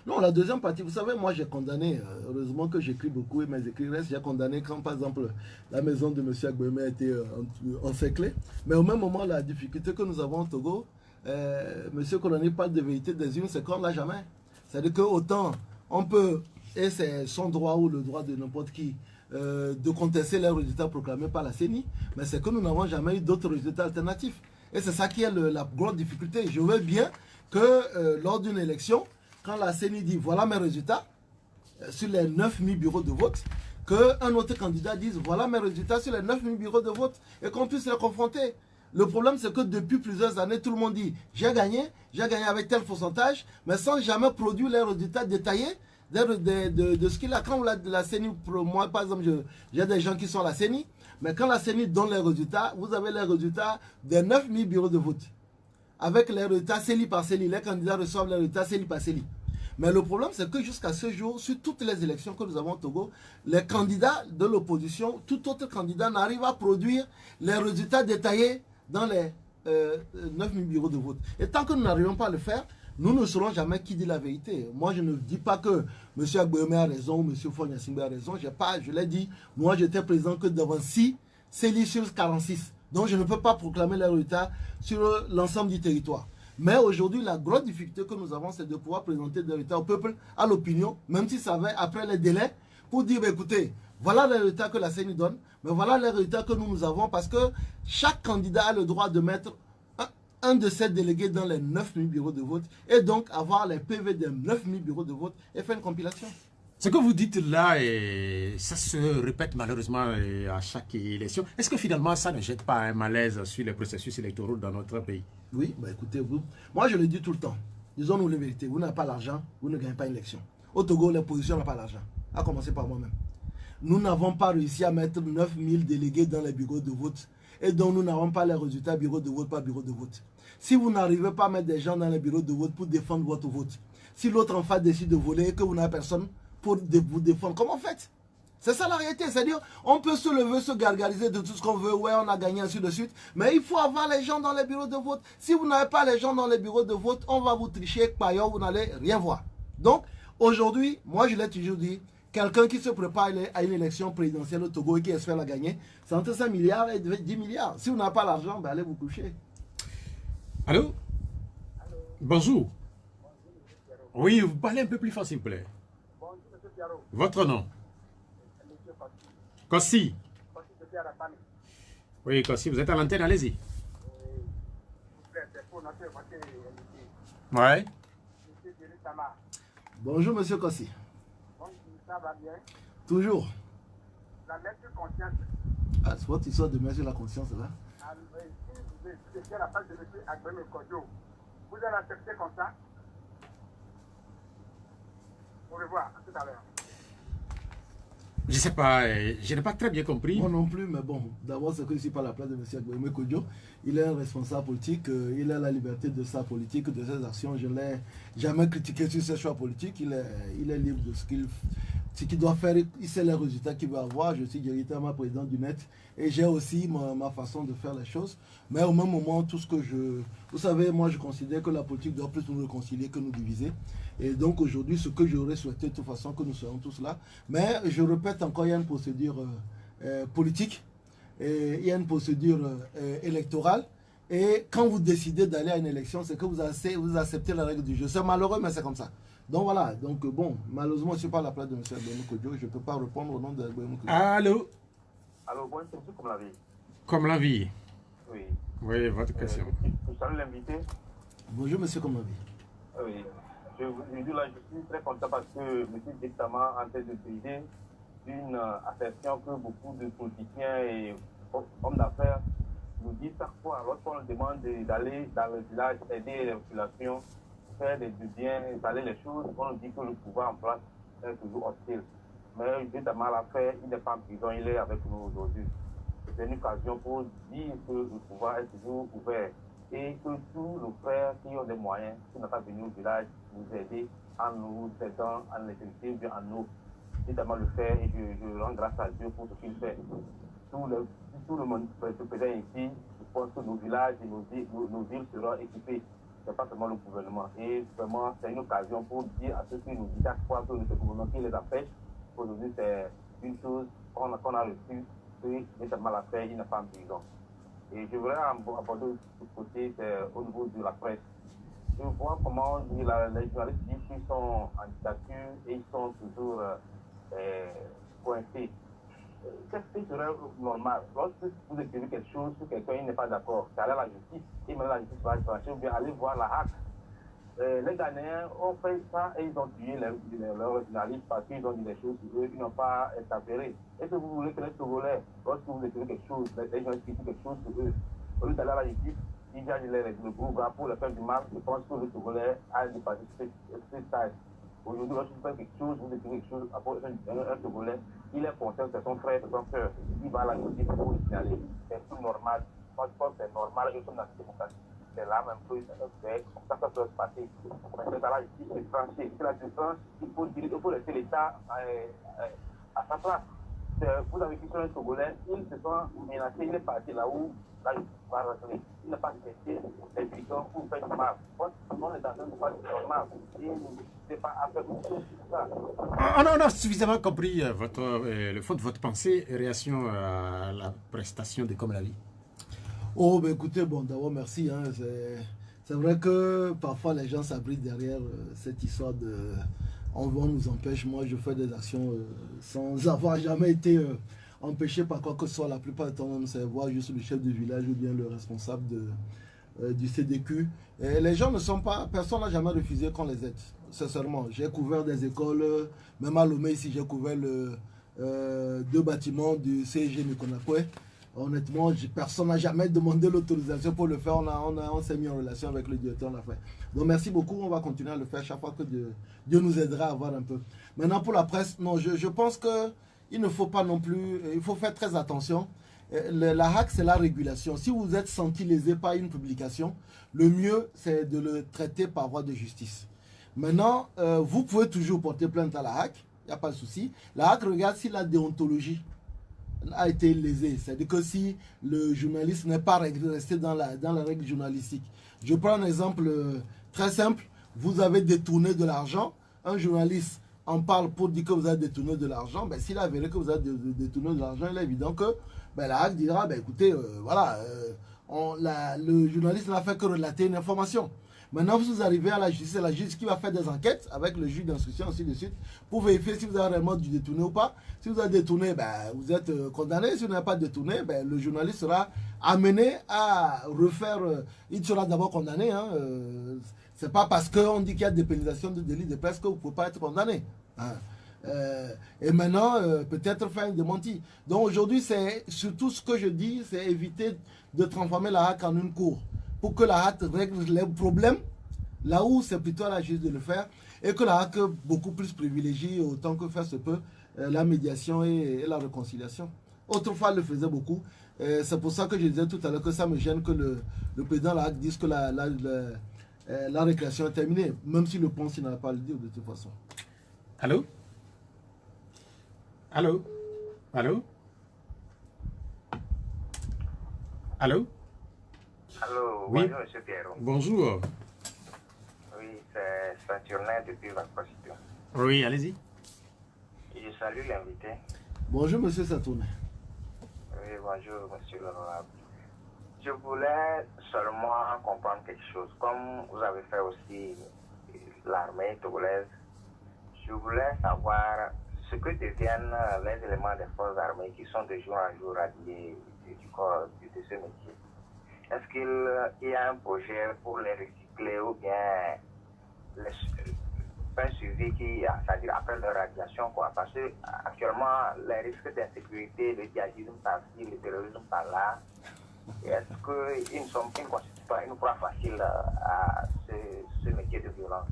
Speaker 2: Non, la deuxième partie, vous savez, moi j'ai condamné, heureusement que j'écris beaucoup et mes écrits restent, j'ai condamné quand par exemple la maison de M. Agbemé a été encerclée. Mais au même moment, la difficulté que nous avons au Togo, M. Konani parle de vérité des unes, c'est qu'on ne l'a jamais. C'est-à-dire qu'autant on peut, et c'est son droit ou le droit de n'importe qui, de contester les résultats proclamés par la CENI, mais c'est que nous n'avons jamais eu d'autres résultats alternatifs. Et c'est ça qui est la grande difficulté. Je veux bien que lors d'une élection, quand la CENI dit voilà mes résultats, sur les 9000 bureaux de vote, qu'un autre candidat dise voilà mes résultats sur les 9000 bureaux de vote et qu'on puisse les confronter. Le problème, c'est que depuis plusieurs années, tout le monde dit j'ai gagné avec tel pourcentage, mais sans jamais produire les résultats détaillés de ce qu'il a. Quand la CENI, moi par exemple, j'ai des gens qui sont à la CENI, mais quand la CENI donne les résultats, vous avez les résultats des 9000 bureaux de vote. Avec les résultats CELI par CELI, les candidats reçoivent les résultats CELI par CELI. Mais le problème, c'est que jusqu'à ce jour, sur toutes les élections que nous avons au Togo, les candidats de l'opposition, tout autre candidat n'arrive à produire les résultats détaillés dans les 9000 bureaux de vote. Et tant que nous n'arrivons pas à le faire, nous ne saurons jamais qui dit la vérité. Moi, je ne dis pas que M. Agbemé a raison ou M. Fonya Singbe a raison. Je l'ai dit, moi, j'étais présent que devant 6 CELI sur 46. Donc, je ne peux pas proclamer les résultats sur l'ensemble du territoire. Mais aujourd'hui, la grosse difficulté que nous avons, c'est de pouvoir présenter des résultats au peuple, à l'opinion, même si ça va après les délais, pour dire, écoutez, voilà les résultats que la CENI donne, mais voilà les résultats que nous avons, parce que chaque candidat a le droit de mettre un de ses délégués dans les 9000 bureaux de vote, et donc avoir les PV des 9000 bureaux de vote, et faire une compilation.
Speaker 1: Ce que vous dites là, ça se répète malheureusement à chaque élection. Est-ce que finalement ça ne jette pas un malaise sur les processus électoraux dans notre pays?
Speaker 2: Oui, bah écoutez, moi je le dis tout le temps. Disons-nous la vérité, vous n'avez pas l'argent, vous ne gagnez pas une élection. Au Togo, l'opposition n'a pas l'argent, à commencer par moi-même. Nous n'avons pas réussi à mettre 9000 délégués dans les bureaux de vote, et donc nous n'avons pas les résultats bureau de vote par bureau de vote. Si vous n'arrivez pas à mettre des gens dans les bureaux de vote pour défendre votre vote, si l'autre en face décide de voler et que vous n'avez personne pour vous défendre, comment faites? C'est ça la réalité, c'est-à-dire on peut se lever, se gargariser de tout ce qu'on veut, ouais on a gagné ainsi de suite, mais il faut avoir les gens dans les bureaux de vote. Si vous n'avez pas les gens dans les bureaux de vote, on va vous tricher, par ailleurs vous n'allez rien voir. Donc aujourd'hui, moi je l'ai toujours dit, quelqu'un qui se prépare à une élection présidentielle au Togo et qui espère la gagner, c'est entre 5 milliards et 10 milliards. Si vous n'avez pas l'argent, ben allez vous coucher.
Speaker 1: Allô? Allô? Bonjour. Oui, vous parlez un peu plus fort s'il vous plaît.
Speaker 5: Bonjour, M. Piaro.
Speaker 1: Votre nom?
Speaker 5: M.
Speaker 1: Kossi.
Speaker 5: Kossi depuis Arapani.
Speaker 1: Oui, Kossi, vous êtes à l'antenne, allez-y.
Speaker 5: C'est pour notre voter.
Speaker 1: Ouais.
Speaker 5: M. Thierry Sama.
Speaker 2: Bonjour, M. Kossi.
Speaker 5: Bonjour, ça va bien?
Speaker 2: Toujours.
Speaker 5: La lettre conscience.
Speaker 2: Ah, c'est votre histoire de mettre la conscience là.
Speaker 5: Si vous étiez à la page de M. Agbemé Kodjo, vous allez accepter comme ça? Au revoir, à tout à l'heure.
Speaker 1: Je ne sais pas, je n'ai pas très bien compris.
Speaker 2: Moi non plus, mais bon, d'abord c'est que je ne suis pas à la place de M. Agbemé Kodjo. Il est un responsable politique, il a la liberté de sa politique, de ses actions. Je ne l'ai jamais critiqué sur ses choix politiques. Il est libre de ce qu'il ce qu'il doit faire, il sait les résultats qu'il va avoir. Je suis directement président du net et j'ai aussi ma façon de faire les choses. Mais au même moment, tout ce que vous savez, moi je considère que la politique doit plus nous réconcilier que nous diviser. Et donc aujourd'hui, ce que j'aurais souhaité de toute façon, que nous soyons tous là. Mais je répète encore, il y a une procédure politique, et il y a une procédure électorale. Et quand vous décidez d'aller à une élection, c'est que vous acceptez la règle du jeu. C'est malheureux, mais c'est comme ça. Donc voilà, donc bon, malheureusement, je ne suis pas à la place de M. Agboemou Kodjo, je ne peux pas répondre au nom de Agboemou Kodjo.
Speaker 1: Allô?
Speaker 6: Alors, bon, c'est tout comme la vie.
Speaker 1: Comme la vie.
Speaker 6: Oui.
Speaker 1: Oui, votre question.
Speaker 6: Je salue l'invité.
Speaker 2: Bonjour, monsieur Comme la vie.
Speaker 6: Oui. Je dis là, je suis très content parce que je suis directement en train de briser une assertion que beaucoup de politiciens et hommes d'affaires nous disent chaque fois lorsqu'on leur demande d'aller dans le village aider les populations, faire du bien, installer les choses, on nous dit que le pouvoir en place est toujours hostile. Mais justement à la fin, il n'est pas en prison, il est avec nous aujourd'hui. C'est une occasion pour dire que le pouvoir est toujours ouvert et que tous nos frères qui ont des moyens, qui n'ont pas venu au village, nous aider en nous aidant en l'électricité ou bien en eau. Justement le faire et je rends grâce à Dieu pour ce qu'il fait. Tout le monde présent ici, je pense que nos villages et nos villes seront équipées. Ce n'est pas seulement le gouvernement. Et vraiment, c'est une occasion pour dire à ceux qui nous disent chaque fois que c'est le gouvernement qui les empêche. Aujourd'hui, c'est une chose qu'on a reçue, que notamment la paix, il n'est pas en prison. Et je voudrais aborder ce côté, c'est au niveau de la presse. Je vois comment les journalistes disent qu'ils sont en dictature et ils sont toujours coincés. Qu'est-ce qui serait normal? Lorsque vous écrivez quelque chose sur quelqu'un, il n'est pas d'accord, c'est aller à la justice, et maintenant la justice va trancher, ou bien aller voir la HAC. Les Ghanéens ont fait ça et ils ont tué leurs journalistes parce qu'ils ont dit des choses sur eux qui n'ont pas été avérées. Est-ce que vous voulez que les Togolais, lorsque vous écrivez quelque chose, les journalistes écrivent quelque chose sur eux, au lieu d'aller à la justice, ils gagnent le groupe pour le faire du mal, je pense que le Togolais a dépassé ce stade. Aujourd'hui, lorsque vous faites quelque chose, vous écrivez quelque chose, après un Togolais, il est conscient, c'est son frère, c'est son soeur, il va à la justice pour le signaler. C'est tout normal. Moi, je pense que c'est normal, nous sommes dans la démocratie. C'est là même que c'est comme ça peut se passer. Mais c'est dans la justice, c'est tranché. C'est la différence, il faut laisser l'État à sa place. Vous avez vu sur un Togolais, ils se sont menacés, il est parti là où la justice va rentrer. Il n'a pas accepté les prisons pour faire du mal. On est dans un droit normal. Et c'est pas à faire tout ça.
Speaker 1: On a suffisamment compris le fond de votre pensée et réaction à la prestation de Comme la vie.
Speaker 2: Oh, ben écoutez, bon, d'abord, merci. Hein, c'est vrai que parfois les gens s'abritent derrière cette histoire de. On nous empêche. Moi, je fais des actions sans avoir jamais été empêché par quoi que ce soit. La plupart du temps, c'est voir juste le chef du village ou bien le responsable du CDQ. Et les gens ne sont pas. Personne n'a jamais refusé qu'on les aide. Sincèrement, j'ai couvert des écoles, même à Lomé ici, j'ai couvert 2 bâtiments du CEG Mikonakwe. Honnêtement, personne n'a jamais demandé l'autorisation pour le faire. On s'est mis en relation avec le directeur, on l'a fait. Donc merci beaucoup, on va continuer à le faire chaque fois que Dieu nous aidera à voir un peu. Maintenant pour la presse, non, je pense qu'il ne faut pas non plus, il faut faire très attention. La HAC, c'est la régulation. Si vous êtes senti lésé par une publication, le mieux, c'est de le traiter par voie de justice. Maintenant, vous pouvez toujours porter plainte à la HAC, il n'y a pas de souci. La HAC regarde si la déontologie a été lésée. C'est-à-dire que si le journaliste n'est pas resté dans la règle journalistique. Je prends un exemple très simple. Vous avez détourné de l'argent. Un journaliste en parle pour dire que vous avez détourné de l'argent. Ben, s'il a avéré que vous avez détourné de l'argent, il est évident que ben, la HAC dira, ben, écoutez, voilà, le journaliste n'a fait que relater une information. Maintenant, vous arrivez à la justice, c'est la justice qui va faire des enquêtes avec le juge d'instruction, ainsi de suite, pour vérifier si vous avez réellement dû détourner ou pas. Si vous avez détourné, ben, vous êtes condamné. Si vous n'avez pas détourné, ben, le journaliste sera amené à refaire. Il sera d'abord condamné. Hein, c'est pas parce qu'on dit qu'il y a dépénalisation de délit de presse que vous ne pouvez pas être condamné. Hein. Et maintenant, peut-être faire une démentie. Donc aujourd'hui, c'est surtout ce que je dis, c'est éviter de transformer la HAC en une cour. Pour que la HAC règle les problèmes, là où c'est plutôt à la justice de le faire, et que la HAC beaucoup plus privilégie, autant que faire se peut, la médiation et la réconciliation. Autrefois, elle le faisait beaucoup. C'est pour ça que je disais tout à l'heure que ça me gêne que le président de la HAC dise que la récréation est terminée, même s'il le pense, il n'a pas à le dire de toute façon.
Speaker 1: Allô? Allô? Allô? Allô?
Speaker 7: Allô,
Speaker 1: Oui.
Speaker 7: bonjour M. Pierrot.
Speaker 1: Bonjour.
Speaker 7: Oui, c'est Saturnin depuis la Constitution.
Speaker 1: Oui, allez-y.
Speaker 7: Je salue l'invité.
Speaker 2: Bonjour, monsieur Saturnin.
Speaker 7: Oui, bonjour, monsieur l'honorable. Je voulais seulement comprendre quelque chose. Comme vous avez fait aussi l'armée togolaise, je voulais savoir ce que deviennent les éléments des forces armées qui sont de jour en jour radiés du corps de ce métier. Est-ce qu'il y a un projet pour les recycler ou bien un suivi qui, c'est-à-dire après leur radiation, quoi? Parce que actuellement, les risques d'insécurité, le djihadisme par-ci, le terrorisme par-là, est-ce qu'ils ne constituent pas une proie facile à ce métier de violence?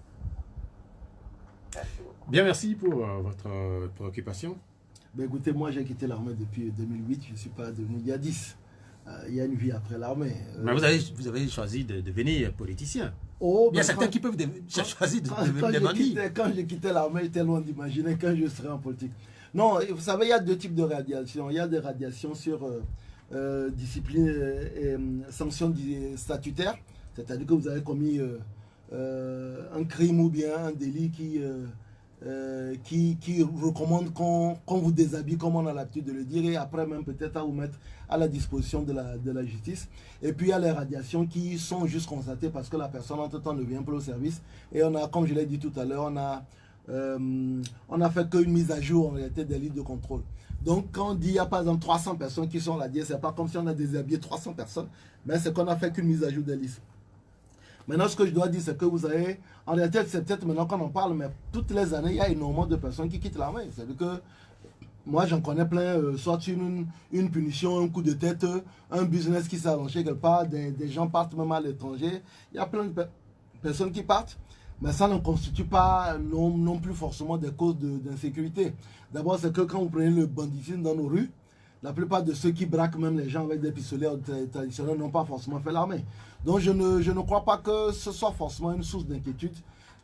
Speaker 7: Merci beaucoup.
Speaker 1: Bien, merci pour votre préoccupation.
Speaker 2: Ben écoutez, moi j'ai quitté l'armée depuis 2008, je ne suis pas devenu djihadiste. Il y a une vie après l'armée.
Speaker 1: Mais vous avez choisi de devenir politicien.
Speaker 2: Oh,
Speaker 1: Il y a
Speaker 2: ben,
Speaker 1: certains qui peuvent choisir de devenir des bandits.
Speaker 2: Quand j'ai quitté l'armée, j'étais loin d'imaginer quand je serais en politique. Non, vous savez, il y a deux types de radiations. Il y a des radiations sur discipline et sanctions statutaires, c'est-à-dire que vous avez commis un crime ou bien un délit qui recommande qu'on vous déshabille, comme on a l'habitude de le dire, et après même peut-être à vous mettre à la disposition de la justice. Et puis il y a les radiations qui sont juste constatées parce que la personne entre-temps ne vient plus au service. Et on a, comme je l'ai dit tout à l'heure, on a fait qu'une mise à jour en réalité des listes de contrôle. Donc quand on dit qu'il y a par exemple 300 personnes qui sont radiées, c'est pas comme si on a déshabillé 300 personnes, mais c'est qu'on a fait qu'une mise à jour des listes. Maintenant, ce que je dois dire, c'est que vous avez, en réalité, c'est peut-être maintenant qu'on en parle, mais toutes les années, il y a énormément de personnes qui quittent l'armée. C'est-à-dire que moi, j'en connais plein, soit une punition, un coup de tête, un business qui s'est arrangé quelque part, des gens partent même à l'étranger. Il y a plein de personnes qui partent, mais ça ne constitue pas non plus forcément des causes d'insécurité. D'abord, c'est que quand vous prenez le banditisme dans nos rues, la plupart de ceux qui braquent même les gens avec des pistolets traditionnels n'ont pas forcément fait l'armée. Donc je ne crois pas que ce soit forcément une source d'inquiétude.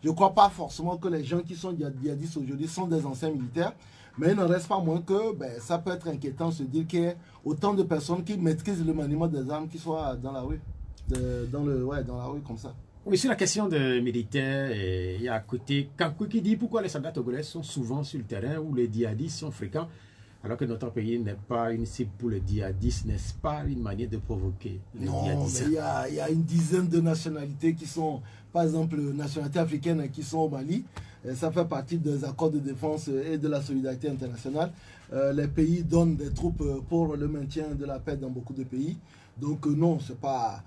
Speaker 2: Je ne crois pas forcément que les gens qui sont djihadistes aujourd'hui sont des anciens militaires. Mais il n'en reste pas moins que ça peut être inquiétant de se dire qu'il y a autant de personnes qui maîtrisent le maniement des armes qui soient dans la rue. Dans la rue comme ça.
Speaker 1: Oui, sur la question des militaires, il y a à côté Kankou qui dit pourquoi les soldats togolais sont souvent sur le terrain où les djihadistes sont fréquents. Alors que notre pays n'est pas une cible pour le djihadisme, n'est-ce pas une manière de provoquer les djihadistes?
Speaker 2: Non, mais il y a une dizaine de nationalités qui sont, par exemple, nationalités africaines qui sont au Mali. Et ça fait partie des accords de défense et de la solidarité internationale. Les pays donnent des troupes pour le maintien de la paix dans beaucoup de pays. Donc non, c'est pas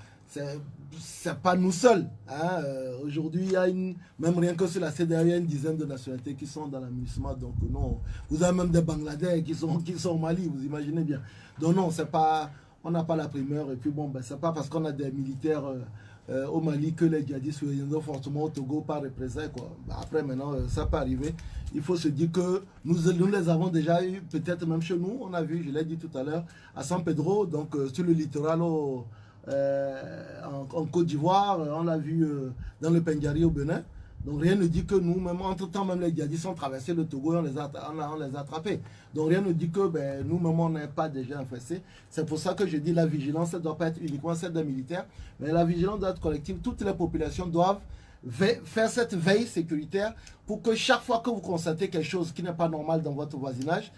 Speaker 2: nous seuls. Hein. Aujourd'hui, il y a même rien que sur la CEDEAO, il y a une dizaine de nationalités qui sont dans l'aménagement. Donc non, vous avez même des Bangladais qui sont au Mali, vous imaginez bien. Donc non, on n'a pas la primeur. Et puis bon, c'est pas parce qu'on a des militaires au Mali que les djihadistes reviendront fortement au Togo par représailles, quoi. Après, maintenant, ça peut arriver. Il faut se dire que nous les avons déjà eu, peut-être même chez nous. On a vu, je l'ai dit tout à l'heure, à San Pedro, donc sur le littoral en Côte d'Ivoire, on l'a vu dans le Pendjari au Bénin. Donc rien ne dit que nous, même entre-temps, même les djihadistes ont traversé le Togo et on les a attrapés. Donc rien ne dit que nous-mêmes, on n'est pas déjà infestés. C'est pour ça que je dis la vigilance, ça ne doit pas être uniquement celle des militaires, mais la vigilance doit être collective. Toutes les populations doivent faire cette veille sécuritaire pour que chaque fois que vous constatez quelque chose qui n'est pas normal dans votre voisinage,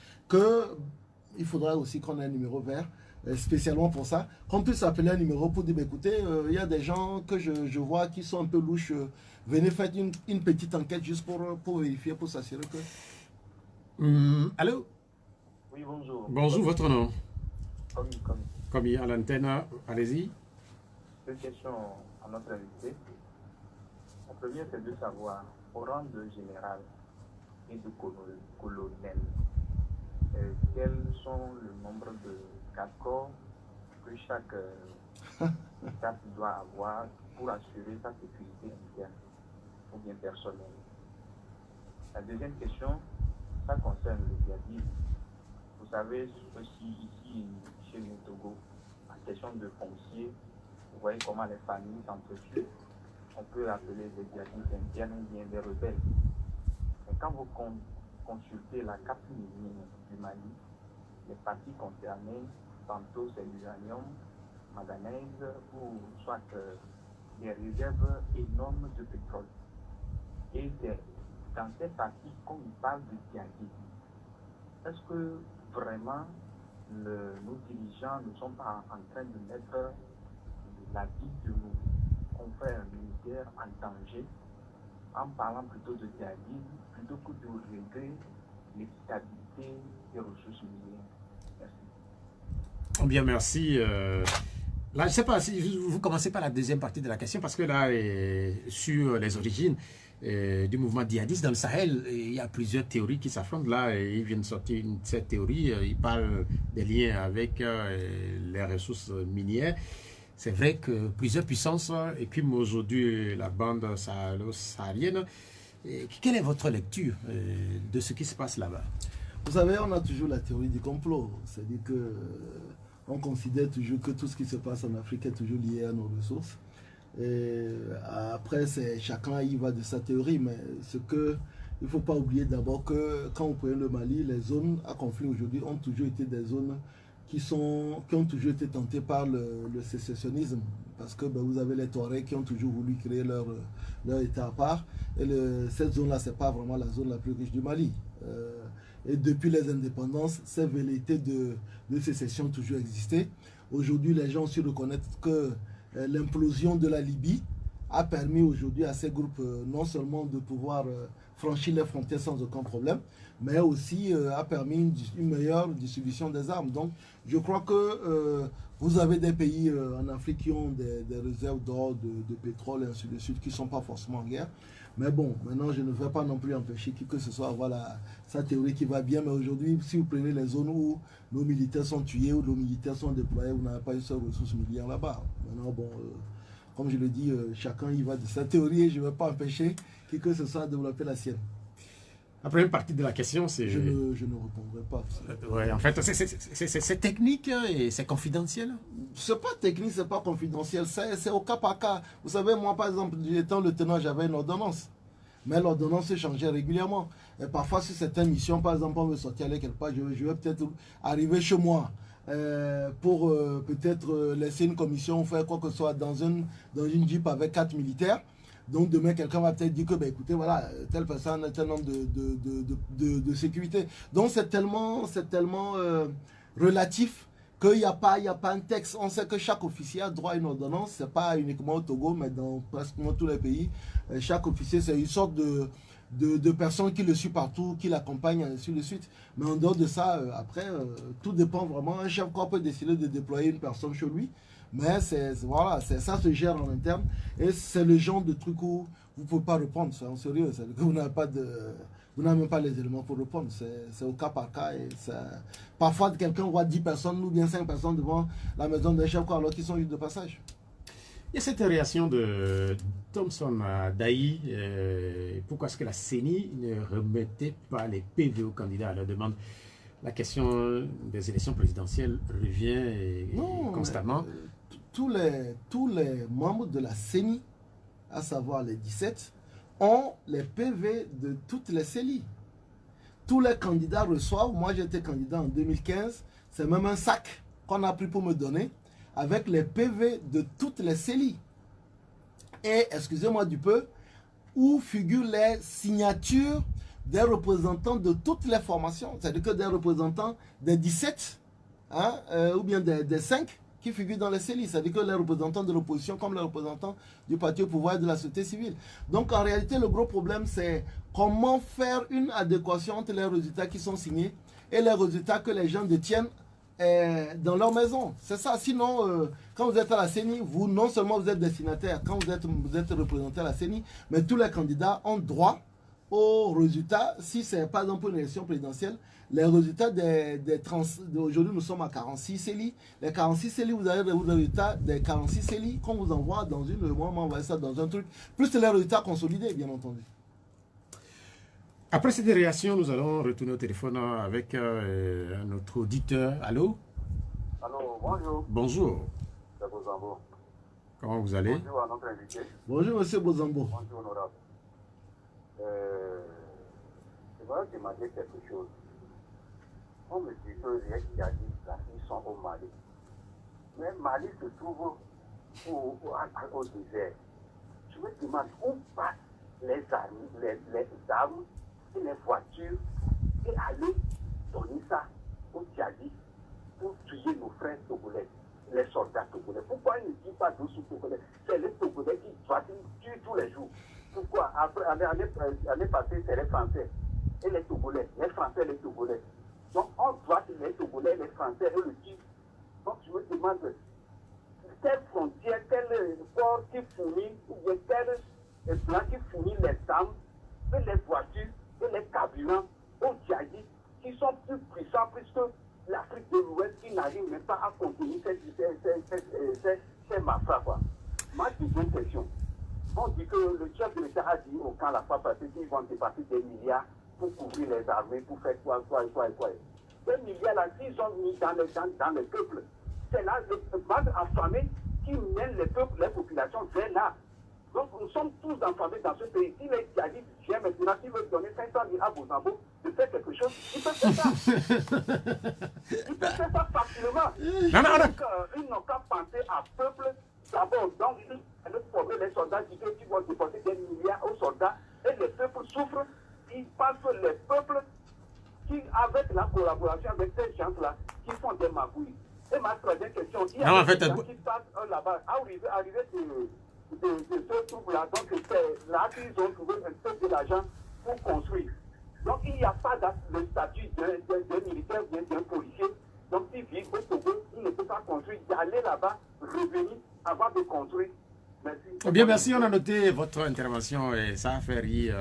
Speaker 2: il faudra aussi qu'on ait un numéro vert. Spécialement pour ça, qu'on puisse appeler un numéro pour dire écoutez, il y a des gens que je vois qui sont un peu louches, venez faire une petite enquête juste pour vérifier, pour s'assurer que...
Speaker 1: Allô?
Speaker 6: Oui, bonjour.
Speaker 1: Bonjour, votre nom?
Speaker 6: Comme
Speaker 1: à l'antenne, allez-y.
Speaker 6: deux questions à notre invité. La première, c'est de savoir, au rang de général et de colonel, quels sont le nombre de accords que chaque étape doit avoir pour assurer sa sécurité interne ou bien personnelle. La deuxième question, ça concerne le djihadisme. Vous savez aussi ici chez le Togo, en question de foncier, vous voyez comment les familles s'entretuent. On peut appeler les djihadistes internes ou bien des rebelles. Mais quand vous
Speaker 5: consulté la carte minière du Mali, les parties concernées, tantôt c'est l'uranium, manganèse ou soit des réserves énormes de pétrole. Et c'est dans ces parties qu'on parle de djihadisme. Est-ce que vraiment nos dirigeants ne sont pas en train de mettre la vie de nos confrères militaires en danger en parlant plutôt de djihadisme plutôt que de régler l'équitabilité des ressources minières? Merci.
Speaker 1: Bien, merci. Là, je ne sais pas si vous commencez par la deuxième partie de la question, parce que là, sur les origines du mouvement djihadiste dans le Sahel, il y a plusieurs théories qui s'affrontent. Là, ils viennent sortir cette théorie. Ils parlent des liens avec les ressources minières. C'est vrai que plusieurs puissances écument aujourd'hui la bande saharienne. Quelle est votre lecture de ce qui se passe là-bas?
Speaker 2: Vous savez, on a toujours la théorie du complot. C'est-à-dire que on considère toujours que tout ce qui se passe en Afrique est toujours lié à nos ressources. Et après, chacun y va de sa théorie, mais il ne faut pas oublier d'abord que quand on prend le Mali, les zones à conflit aujourd'hui ont toujours été des zones qui ont toujours été tentées par le sécessionnisme. Parce que vous avez les Touaregs qui ont toujours voulu créer leur État à part. Et cette zone-là, ce n'est pas vraiment la zone la plus riche du Mali. Et depuis les indépendances, ces velléités de sécession ont toujours existé. Aujourd'hui, les gens aussi reconnaissent que l'implosion de la Libye a permis aujourd'hui à ces groupes non seulement de pouvoir franchir les frontières sans aucun problème, mais aussi a permis une meilleure distribution des armes. Donc, je crois que vous avez des pays en Afrique qui ont des réserves d'or, de pétrole et ainsi de suite, qui ne sont pas forcément en guerre. Mais bon, maintenant, je ne vais pas non plus empêcher qui que ce soit avoir sa théorie qui va bien. Mais aujourd'hui, si vous prenez les zones où nos militaires sont tués, où nos militaires sont déployés, vous n'avez pas une seule ressource militaire là-bas. Maintenant, bon, comme je le dis, chacun y va de sa théorie et je ne vais pas empêcher qui que ce soit de développer la sienne.
Speaker 1: La première partie de la question, c'est...
Speaker 2: Je ne répondrai pas.
Speaker 1: Ouais, en fait, c'est technique et c'est confidentiel.
Speaker 2: C'est pas technique, c'est pas confidentiel, c'est au cas par cas. Vous savez, moi, par exemple, étant lieutenant, j'avais une ordonnance. Mais l'ordonnance se changeait régulièrement. Et parfois, sur certaines missions, par exemple, on veut sortir aller quelque part, je vais peut-être arriver chez moi pour peut-être laisser une commission, faire quoi que ce soit dans une jeep avec 4 militaires. Donc demain, quelqu'un va peut-être dire que, écoutez, voilà, telle personne a tel nombre de sécurité. Donc c'est tellement relatif qu'il n'y a pas un texte. On sait que chaque officier a droit à une ordonnance. Ce n'est pas uniquement au Togo, mais dans pratiquement tous les pays. Chaque officier, c'est une sorte de personne qui le suit partout, qui l'accompagne, ainsi de suite. Mais en dehors de ça, après, tout dépend vraiment. Un chef corps peut décider de déployer une personne chez lui. Mais voilà, ça se gère en interne. Et c'est le genre de truc où vous ne pouvez pas répondre. C'est en sérieux. Vous n'avez même pas les éléments pour répondre. C'est au cas par cas. Et parfois, quelqu'un voit 10 personnes ou bien 5 personnes devant la maison d'un chef alors qu'ils sont juste de passage.
Speaker 1: Il y a cette réaction de Thomson Daï. Pourquoi est-ce que la CENI ne remettait pas les PV aux candidats à leur demande? La question des élections présidentielles revient constamment.
Speaker 2: Tous les membres de la CENI, à savoir les 17, ont les PV de toutes les CELI. Tous les candidats reçoivent. Moi, j'étais candidat en 2015. C'est même un sac qu'on a pris pour me donner avec les PV de toutes les CELI. Et, excusez-moi du peu, où figurent les signatures des représentants de toutes les formations. C'est-à-dire que des représentants des 17, ou bien des 5 qui figurent dans les CELI. C'est-à-dire que les représentants de l'opposition comme les représentants du parti au pouvoir et de la société civile. Donc en réalité, le gros problème, c'est comment faire une adéquation entre les résultats qui sont signés et les résultats que les gens détiennent dans leur maison. C'est ça. Sinon, quand vous êtes à la CENI, vous, non seulement vous êtes destinataire, quand vous êtes représenté à la CENI, mais tous les candidats ont droit aux résultats. Si c'est par exemple une élection présidentielle, les résultats aujourd'hui nous sommes à 46 CELI. Les 46 CELI, vous avez les résultats des 46 CELI qu'on vous envoie dans moi on envoie ça dans un truc, plus les résultats consolidés, bien entendu.
Speaker 1: Après cette réaction, nous allons retourner au téléphone avec notre auditeur. Allô?
Speaker 6: Allô, bonjour.
Speaker 1: Bonjour.
Speaker 6: C'est Bozambo.
Speaker 1: Comment vous allez?
Speaker 6: Bonjour à notre invité.
Speaker 2: Bonjour, monsieur Bozambo.
Speaker 6: Bonjour, honorable.
Speaker 8: voudrais demander quelque chose. On me dit que les djihadistes, là, ils sont au Mali. Mais Mali se trouve au désert. Je me demande où passent les armes et les voitures et aller donner ça aux djihadistes pour tuer nos frères togolais, les soldats togolais. Pourquoi ils ne disent pas douce togolais? C'est les Togolais qui tuent tous les jours. Pourquoi? Après, l'année passée, c'est les Français et les Togolais, les Français et les Togolais. Donc, on doit les Togolais, les Français et le tuent. Donc, je me demande quelle frontière, quel port qui fournit, ou bien quel plan qui fournit les armes et les voitures et les carburants aux djihadistes qui sont plus puissants puisque l'Afrique de l'Ouest qui n'arrive même pas à contenir ces massacres, quoi. Ma deuxième question. On dit que le chef de l'État a dit au camp la fois passée qu'ils vont dépasser des milliards pour couvrir les armées, pour faire quoi. Ces milliards-là, s'ils sont mis dans le peuple, c'est là les bandes affamées qui mènent les peuples, les populations vers là. Donc nous sommes tous affamés dans ce pays. Si les djihadistes viennent maintenant, s'ils veulent donner 500 000 à Bozambo de faire quelque chose, ils peuvent faire ça. Ils peuvent faire ça facilement. Donc, ils n'ont qu'à penser à peuple d'abord. Donc ils vont former les soldats qui vont dépenser des milliards aux soldats et les peuples souffrent. Ils pensent que les peuples qui, avec la collaboration avec ces gens-là, qui font des magouilles. Et ma troisième question, il y a des gens qui passent là-bas, arriver de ce trouble-là, donc c'est là qu'ils ont trouvé un peu de l'argent pour construire. Donc il n'y a pas le statut d'un militaire ou d'un policier. Donc s'ils vivent au Togo, ils ne peuvent pas construire, d'aller là-bas, revenir avant de construire. Merci.
Speaker 1: Bien, merci, on a noté votre intervention et ça a fait rire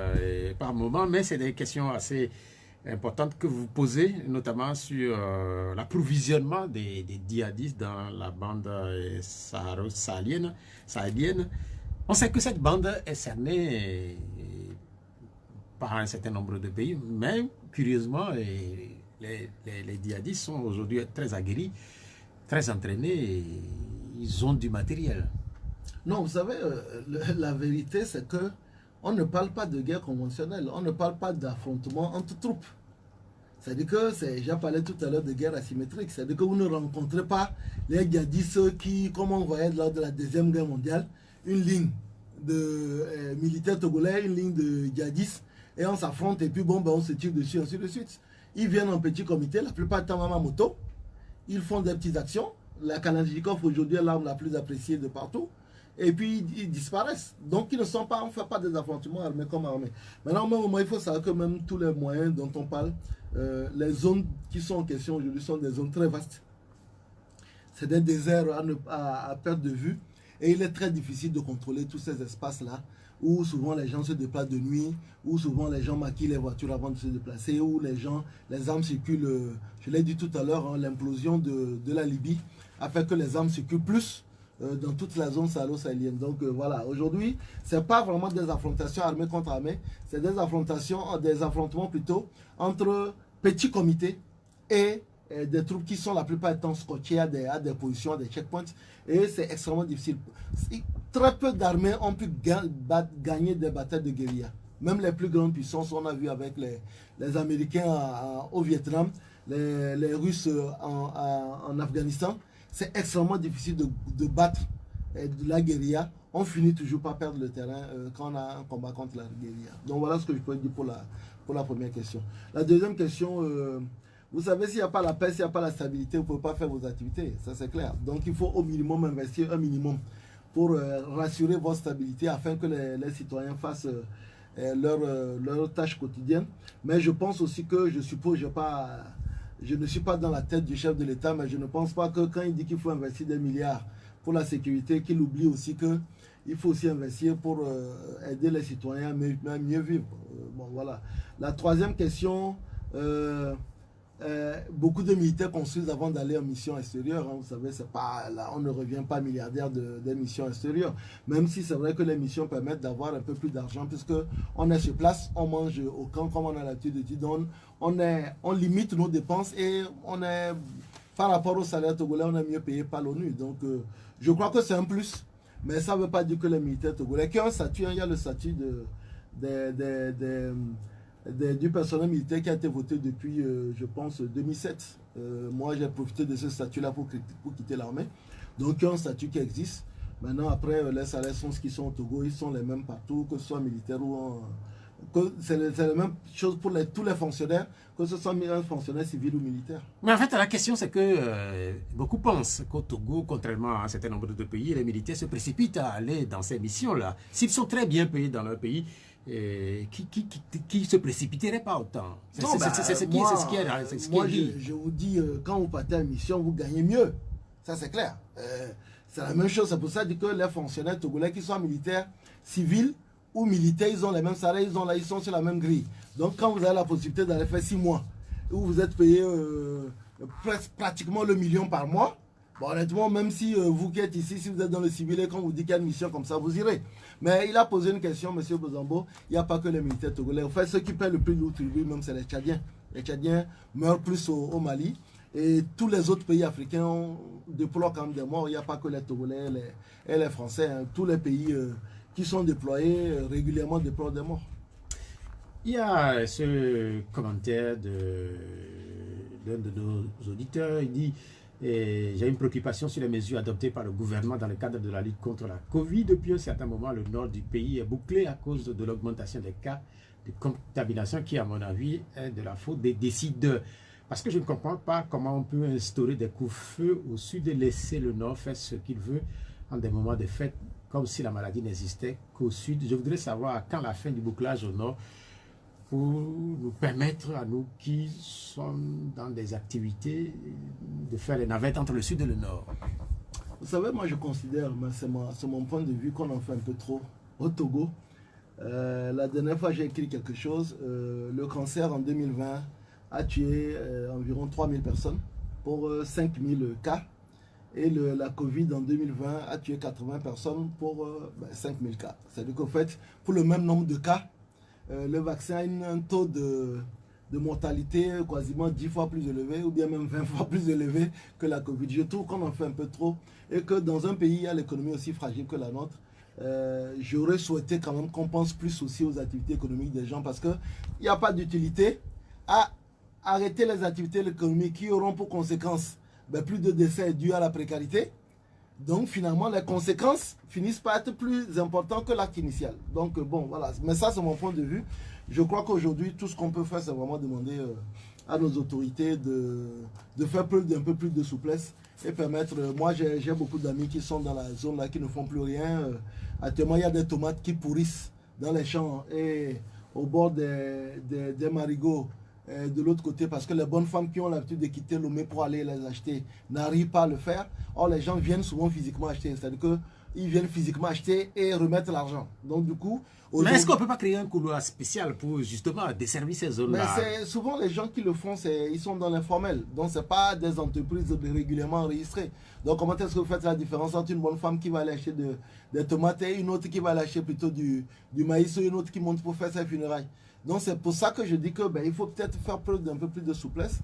Speaker 1: par moment, mais c'est des questions assez importante que vous posez, notamment sur l'approvisionnement des djihadistes dans la bande sahélienne. On sait que cette bande est cernée par un certain nombre de pays, mais curieusement, les djihadistes sont aujourd'hui très aguerris, très entraînés, et ils ont du matériel.
Speaker 2: Non, vous savez, la vérité, c'est que on ne parle pas de guerre conventionnelle, on ne parle pas d'affrontement entre troupes. C'est-à-dire que, j'ai parlé tout à l'heure de guerre asymétrique, c'est-à-dire que vous ne rencontrez pas les djihadistes qui, comme on voyait lors de la Deuxième Guerre mondiale, une ligne de militaires togolais, une ligne de djihadistes, et on s'affronte et puis bon, ben, on se tire dessus, ainsi de suite. Ils viennent en petit comité, la plupart du temps même à moto, ils font des petites actions. La Kalachnikov aujourd'hui est l'arme la plus appréciée de partout. Et puis ils disparaissent. Donc ils ne sont pas, on ne fait pas des affrontements armés comme armés. Maintenant, au moment, il faut savoir que même tous les moyens dont on parle, les zones qui sont en question aujourd'hui sont des zones très vastes. C'est des déserts à perte de vue. Et il est très difficile de contrôler tous ces espaces-là, où souvent les gens se déplacent de nuit, où souvent les gens maquillent les voitures avant de se déplacer, où les armes circulent. Je l'ai dit tout à l'heure, hein, l'implosion de la Libye a fait que les armes circulent plus dans toute la zone sahélo-sahélienne. Donc voilà, aujourd'hui, ce n'est pas vraiment des affrontations armées contre armées, c'est des affrontements plutôt entre petits comités et des troupes qui sont la plupart du temps scotchées à des positions, à des checkpoints, et c'est extrêmement difficile. Très peu d'armées ont pu gagner des batailles de guérilla. Même les plus grandes puissances, on a vu avec les Américains au Vietnam, les Russes en Afghanistan, c'est extrêmement difficile de battre de la guérilla. On finit toujours par perdre le terrain quand on a un combat contre la guérilla. Donc voilà ce que je peux dire pour la première question. La deuxième question, vous savez, s'il n'y a pas la paix, s'il n'y a pas la stabilité, vous ne pouvez pas faire vos activités, ça c'est clair. Donc il faut au minimum investir un minimum pour rassurer votre stabilité afin que les citoyens fassent leurs tâches quotidiennes. Mais je pense aussi que, je ne suis pas dans la tête du chef de l'État, mais je ne pense pas que quand il dit qu'il faut investir des milliards pour la sécurité, qu'il oublie aussi qu'il faut aussi investir pour aider les citoyens à mieux vivre. Bon, voilà. La troisième question, beaucoup de militaires construisent avant d'aller en mission extérieure. Hein, vous savez, là, on ne revient pas milliardaire des missions extérieures. Même si c'est vrai que les missions permettent d'avoir un peu plus d'argent, puisque on est sur place, on mange au camp, comme on a l'habitude de dire. On limite nos dépenses et par rapport au salaire togolais, on est mieux payé par l'ONU. Donc, je crois que c'est un plus. Mais ça ne veut pas dire que les militaires togolais, qui ont un statut, il y a le statut du personnel militaire qui a été voté depuis, je pense, 2007. Moi, j'ai profité de ce statut-là pour quitter l'armée. Donc, il y a un statut qui existe. Maintenant, après, les salaires sont ce qu'ils sont au Togo, ils sont les mêmes partout, que ce soit militaire ou c'est la même chose pour tous les fonctionnaires, que ce soit un fonctionnaire civil ou militaire.
Speaker 1: Mais en fait, la question, c'est que beaucoup pensent qu'au Togo, contrairement à un certain nombre de pays, les militaires se précipitent à aller dans ces missions-là. S'ils sont très bien payés dans leur pays, qui se précipiterait pas autant? C'est ce qui est.
Speaker 2: Moi, je vous dis, quand vous partez en mission, vous gagnez mieux. Ça, c'est clair. C'est la même chose. C'est pour ça que les fonctionnaires togolais, qui soient militaires, civils ou militaires, ils ont les mêmes salaires, ils sont sur la même grille. Donc, quand vous avez la possibilité d'aller faire 6 mois, où vous êtes payé pratiquement le million par mois, bon, honnêtement, même si vous qui êtes ici, si vous êtes dans le civil et qu'on vous dit qu'il y a une mission comme ça, vous irez. Mais il a posé une question, M. Bozambo, il n'y a pas que les militaires togolais. En fait, ceux qui paient le plus lourd tribut, même, c'est les Tchadiens. Les Tchadiens meurent plus au Mali. Et tous les autres pays africains déploient quand même des morts. Il n'y a pas que les Togolais et les Français. Hein. Tous les pays qui sont déployés régulièrement déploient des morts.
Speaker 1: Il y a ce commentaire d'un de nos auditeurs. Il dit: j'ai une préoccupation sur les mesures adoptées par le gouvernement dans le cadre de la lutte contre la Covid. Depuis un certain moment, le nord du pays est bouclé à cause de l'augmentation des cas de contamination qui, à mon avis, est de la faute des décideurs. Parce que je ne comprends pas comment on peut instaurer des couvre-feux au sud et laisser le nord faire ce qu'il veut en des moments de fête, comme si la maladie n'existait qu'au sud. Je voudrais savoir quand la fin du bouclage au nord, pour nous permettre à nous qui sommes dans des activités de faire les navettes entre le sud et le nord.
Speaker 2: Vous savez, moi je considère, mais c'est mon point de vue, qu'on en fait un peu trop au Togo. La dernière fois j'ai écrit quelque chose, le cancer en 2020 a tué environ 3000 personnes pour 5000 cas. Et la Covid en 2020 a tué 80 personnes pour 5000 cas. C'est-à-dire qu'en fait, pour le même nombre de cas, le vaccin a un taux de mortalité quasiment 10 fois plus élevé, ou bien même 20 fois plus élevé que la Covid. Je trouve qu'on en fait un peu trop, et que dans un pays à l'économie aussi fragile que la nôtre, j'aurais souhaité quand même qu'on pense plus aussi aux activités économiques des gens, parce qu'il n'y a pas d'utilité à arrêter les activités économiques qui auront pour conséquence plus de décès dus à la précarité. Donc finalement, les conséquences finissent par être plus importantes que l'acte initial. Donc bon, voilà. Mais ça, c'est mon point de vue. Je crois qu'aujourd'hui, tout ce qu'on peut faire, c'est vraiment demander à nos autorités de faire un peu plus de souplesse et permettre... moi, j'ai beaucoup d'amis qui sont dans la zone là, qui ne font plus rien. Actuellement, il y a des tomates qui pourrissent dans les champs et au bord des marigots. De l'autre côté, parce que les bonnes femmes qui ont l'habitude de quitter Lomé pour aller les acheter n'arrivent pas à le faire. Or, les gens viennent souvent physiquement acheter. C'est-à-dire qu'ils viennent physiquement acheter et remettre l'argent. Donc, du coup...
Speaker 1: Mais est-ce qu'on ne peut pas créer un couloir spécial pour justement desservir ces zones-là?
Speaker 2: Mais souvent, les gens qui le font, ils sont dans l'informel. Donc, ce n'est pas des entreprises régulièrement enregistrées. Donc, comment est-ce que vous faites la différence entre une bonne femme qui va aller acheter des tomates et une autre qui va aller acheter plutôt du maïs, ou une autre qui monte pour faire ses funérailles? Donc c'est pour ça que je dis que il faut peut-être faire preuve d'un peu plus de souplesse.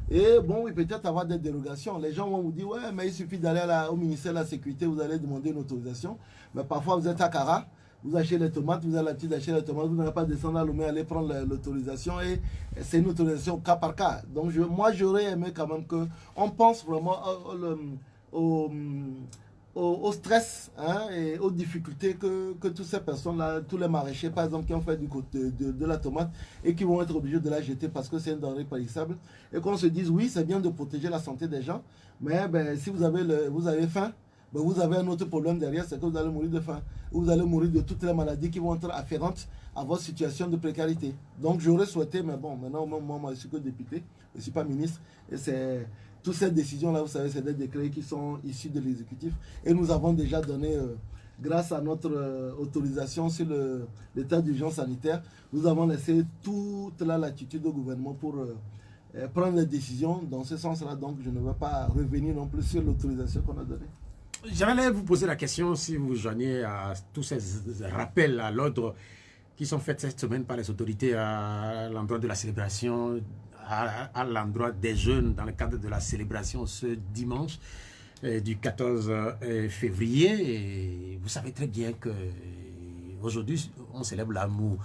Speaker 2: Et bon, oui, peut-être avoir des dérogations. Les gens vont vous dire, ouais, mais il suffit d'aller au ministère de la Sécurité, vous allez demander une autorisation. Mais parfois, vous êtes à Kara, vous achetez les tomates, vous avez l'habitude d'acheter les tomates, vous n'allez pas descendre à Lomé, aller prendre l'autorisation. Et c'est une autorisation cas par cas. Donc moi, j'aurais aimé quand même qu'on pense vraiment au stress, hein, et aux difficultés que toutes ces personnes-là, tous les maraîchers par exemple qui ont fait de la tomate et qui vont être obligés de la jeter parce que c'est une denrée périssable, et qu'on se dise oui, c'est bien de protéger la santé des gens, mais si vous avez faim, vous avez un autre problème derrière, c'est que vous allez mourir de faim, ou vous allez mourir de toutes les maladies qui vont être afférentes à votre situation de précarité. Donc j'aurais souhaité, mais bon, maintenant moi je suis que député, je ne suis pas ministre, et c'est... Toutes ces décisions-là, vous savez, c'est des décrets qui sont issus de l'exécutif. Et nous avons déjà donné, grâce à notre autorisation sur l'état d'urgence sanitaire, nous avons laissé toute la latitude au gouvernement pour prendre les décisions dans ce sens-là. Donc, je ne vais pas revenir non plus sur l'autorisation qu'on a donnée.
Speaker 1: J'allais vous poser la question si vous joignez à tous ces rappels à l'ordre qui sont faits cette semaine par les autorités à l'endroit de la célébration, à l'endroit des jeunes dans le cadre de la célébration ce dimanche du 14 février. Et vous savez très bien que aujourd'hui on célèbre l'amour.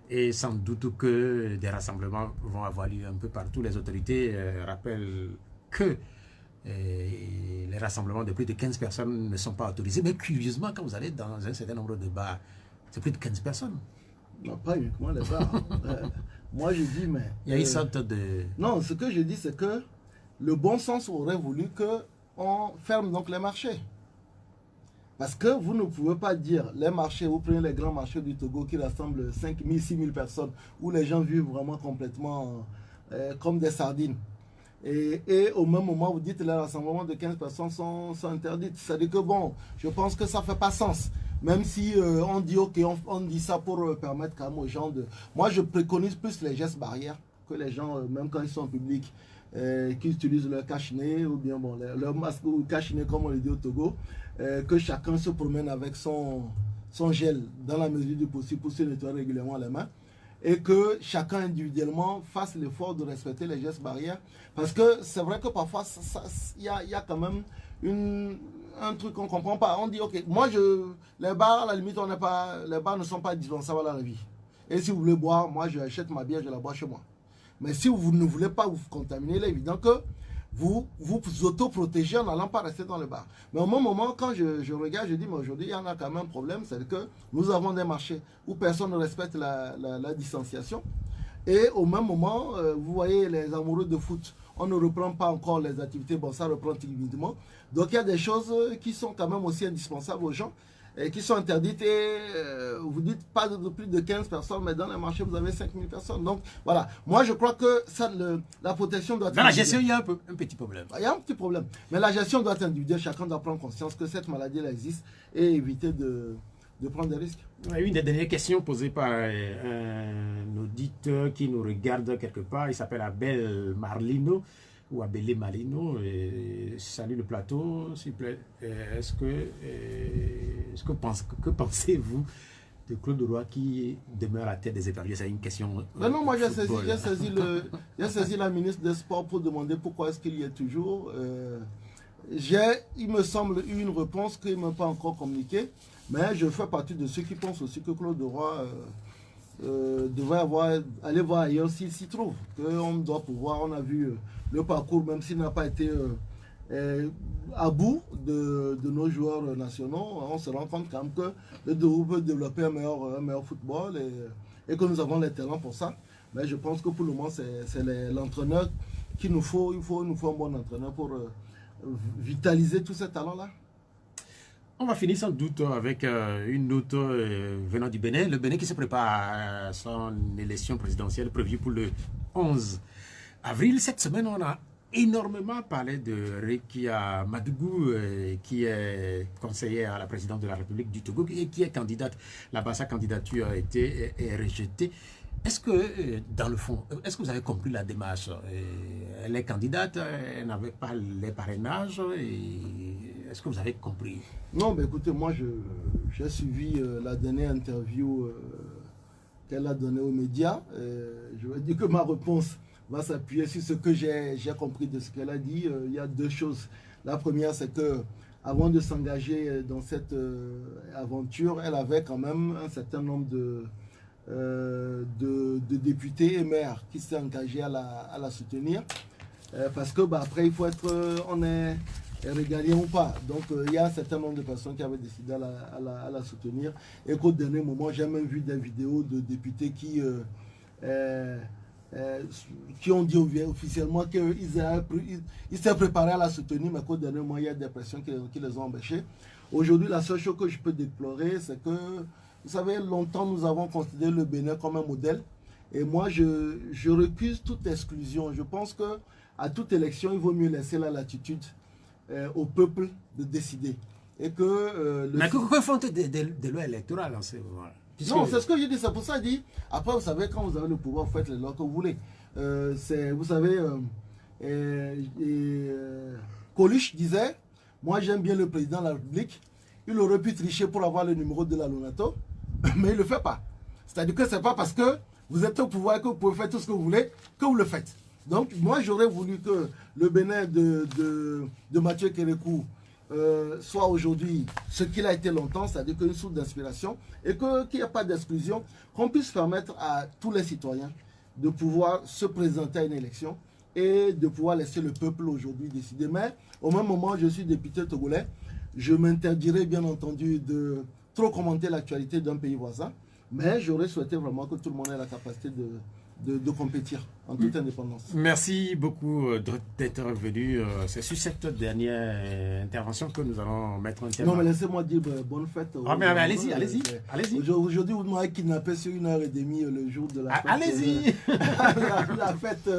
Speaker 1: Et sans doute que des rassemblements vont avoir lieu un peu partout. Les autorités rappellent que les rassemblements de plus de 15 personnes ne sont pas autorisés. Mais curieusement, quand vous allez dans un certain nombre de bars, c'est plus de 15 personnes.
Speaker 2: Non, pas uniquement les bars. Moi, je dis, mais...
Speaker 1: Il y a une sorte de...
Speaker 2: Non, ce que je dis, c'est que le bon sens aurait voulu qu'on ferme donc les marchés. Parce que vous ne pouvez pas dire, les marchés, vous prenez les grands marchés du Togo qui rassemblent 5 000, 6 000 personnes, où les gens vivent vraiment complètement comme des sardines. Et au même moment, vous dites que les rassemblements de 15 personnes sont interdits. C'est-à-dire que bon, je pense que ça ne fait pas sens. Même si on dit, ok, on dit ça pour permettre quand même aux gens de... Moi, je préconise plus les gestes barrières, que les gens, même quand ils sont en public, qui utilisent leur cache-nez, ou bien bon, leur masque ou cache-nez, comme on le dit au Togo, que chacun se promène avec son gel dans la mesure du possible pour se nettoyer régulièrement les mains. Et que chacun individuellement fasse l'effort de respecter les gestes barrières. Parce que c'est vrai que parfois, il y a quand même un truc qu'on ne comprend pas. On dit, ok, moi, les bars, à la limite, les bars ne sont pas indispensables à la vie. Et si vous voulez boire, moi, je achète ma bière, je la bois chez moi. Mais si vous ne voulez pas vous contaminer, il est évident que vous autoprotégez en n'allant pas rester dans le bar. Mais au même moment, quand je regarde, je dis, mais aujourd'hui, il y en a quand même un problème, c'est que nous avons des marchés où personne ne respecte la distanciation. Et au même moment, vous voyez les amoureux de foot, on ne reprend pas encore les activités, bon, ça reprend timidement. Donc il y a des choses qui sont quand même aussi indispensables aux gens, et qui sont interdites. Et vous dites pas de plus de 15 personnes, mais dans les marchés, vous avez 5 000 personnes. Donc voilà, moi je crois que ça, la protection doit être...
Speaker 1: Dans la gestion, il y a un petit problème.
Speaker 2: Il y a un petit problème. Mais la gestion doit être individuelle, chacun doit prendre conscience que cette maladie elle existe et éviter de prendre des risques.
Speaker 1: Une des dernières questions posées par un auditeur qui nous regarde quelque part, il s'appelle Abel Marlino, ou Abelé Marlino. Salut le plateau, s'il vous plaît. Que pensez-vous de Claude Roy qui demeure à la tête des étrangers? C'est une question.
Speaker 2: Mais non, moi j'ai saisi la ministre des Sports pour demander pourquoi est-ce qu'il y est toujours. Il me semble, eu une réponse qu'il ne m'a pas encore communiquée, mais je fais partie de ceux qui pensent aussi que Claude Roy devrait aller voir ailleurs s'il s'y trouve. On doit pouvoir, on a vu le parcours, même s'il n'a pas été à bout de nos joueurs nationaux, on se rend compte quand même que le Togo peut développer un meilleur football et que nous avons les talents pour ça. Mais je pense que pour le moment, c'est l'entraîneur qu'il nous faut. Il nous faut un bon entraîneur pour vitaliser tous ces talents-là.
Speaker 1: On va finir sans doute avec une note venant du Bénin. Le Bénin qui se prépare à son élection présidentielle prévue pour le 11 avril. Cette semaine, on a énormément parlé de Rekia Madougou, qui est conseillère à la présidence de la République du Togo et qui est candidate. Là-bas, sa candidature a été rejetée. Est-ce que, dans le fond, est-ce que vous avez compris la démarche? Elle est candidate, elle n'avait pas les parrainages. Est-ce que vous avez compris?
Speaker 2: Non, mais écoutez, moi, j'ai suivi la dernière interview qu'elle a donnée aux médias. Je vais dire que ma réponse va s'appuyer sur ce que j'ai compris de ce qu'elle a dit. Il y a deux choses. La première, c'est que avant de s'engager dans cette aventure, elle avait quand même un certain nombre de députés et maires qui s'est engagé à la soutenir, parce que après il faut être on est régalien ou pas, donc il y a un certain nombre de personnes qui avaient décidé à la soutenir, et qu'au dernier moment j'ai même vu des vidéos de députés qui ont dit officiellement qu'ils s'étaient préparés à la soutenir, mais qu'au dernier moment il y a des pressions qui les ont empêchés. Aujourd'hui, la seule chose que je peux déplorer, c'est que, vous savez, longtemps nous avons considéré le Bénin comme un modèle, et moi je récuse toute exclusion. Je pense que à toute élection, il vaut mieux laisser la latitude au peuple de décider. Et que
Speaker 1: mais que font des lois électorales en ce moment?
Speaker 2: Non, c'est ce que je dis, c'est pour ça que je dis. Après, vous savez, quand vous avez le pouvoir, vous faites les lois que vous voulez. Vous savez, Coluche disait, moi j'aime bien le président de la République, il aurait pu tricher pour avoir le numéro de la Lonato, mais il ne le fait pas. C'est-à-dire que ce n'est pas parce que vous êtes au pouvoir et que vous pouvez faire tout ce que vous voulez que vous le faites. Donc moi j'aurais voulu que le Bénin de Mathieu Kérékou, soit aujourd'hui ce qu'il a été longtemps, c'est-à-dire qu'une source d'inspiration et qu'il n'y a pas d'exclusion, qu'on puisse permettre à tous les citoyens de pouvoir se présenter à une élection et de pouvoir laisser le peuple aujourd'hui décider. Mais au même moment, je suis député togolais, je m'interdirais bien entendu de trop commenter l'actualité d'un pays voisin, mais j'aurais souhaité vraiment que tout le monde ait la capacité de compétir en toute indépendance.
Speaker 1: Merci beaucoup d'être venu. C'est sur cette dernière intervention que nous allons mettre un terme.
Speaker 2: Non, mais laissez-moi dire bonne fête.
Speaker 1: Mais allez-y, allez-y.
Speaker 2: Aujourd'hui, vous m'avez kidnappé sur 1h30 le jour de la fête.
Speaker 1: Allez-y.
Speaker 2: La fête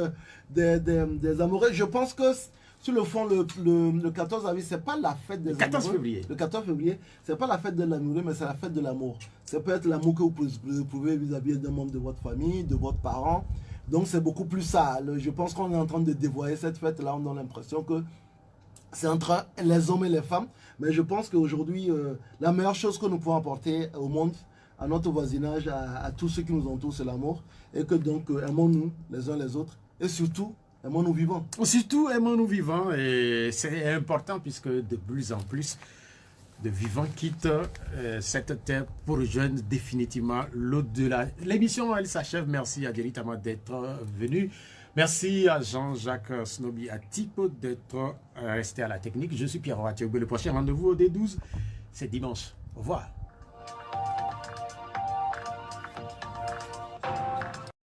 Speaker 2: des amoureux. Je pense que sur le fond, le 14 avril, c'est pas la fête des amoureux.
Speaker 1: 14 février.
Speaker 2: Le 14 février, c'est pas la fête de l'amoureux, mais c'est la fête de l'amour. Ça peut être l'amour que vous pouvez vis-à-vis d'un membre de votre famille, de votre parent. Donc c'est beaucoup plus ça. Je pense qu'on est en train de dévoyer cette fête-là. On a l'impression que c'est entre les hommes et les femmes. Mais je pense qu'aujourd'hui, la meilleure chose que nous pouvons apporter au monde, à notre voisinage, à tous ceux qui nous entourent, c'est l'amour. Et que donc, aimons-nous les uns les autres. Et surtout, aimons-nous vivants.
Speaker 1: Surtout, aimons-nous vivants. Et c'est important puisque de plus en plus de vivants quittent cette terre pour rejoindre définitivement l'au-delà. L'émission, elle s'achève. Merci à Adjeri Tama d'être venu. Merci à Jean-Jacques Snobi Atipo d'être resté à la technique. Je suis Pierre Roatiogbe. Le prochain rendez-vous au D12, c'est dimanche. Au revoir.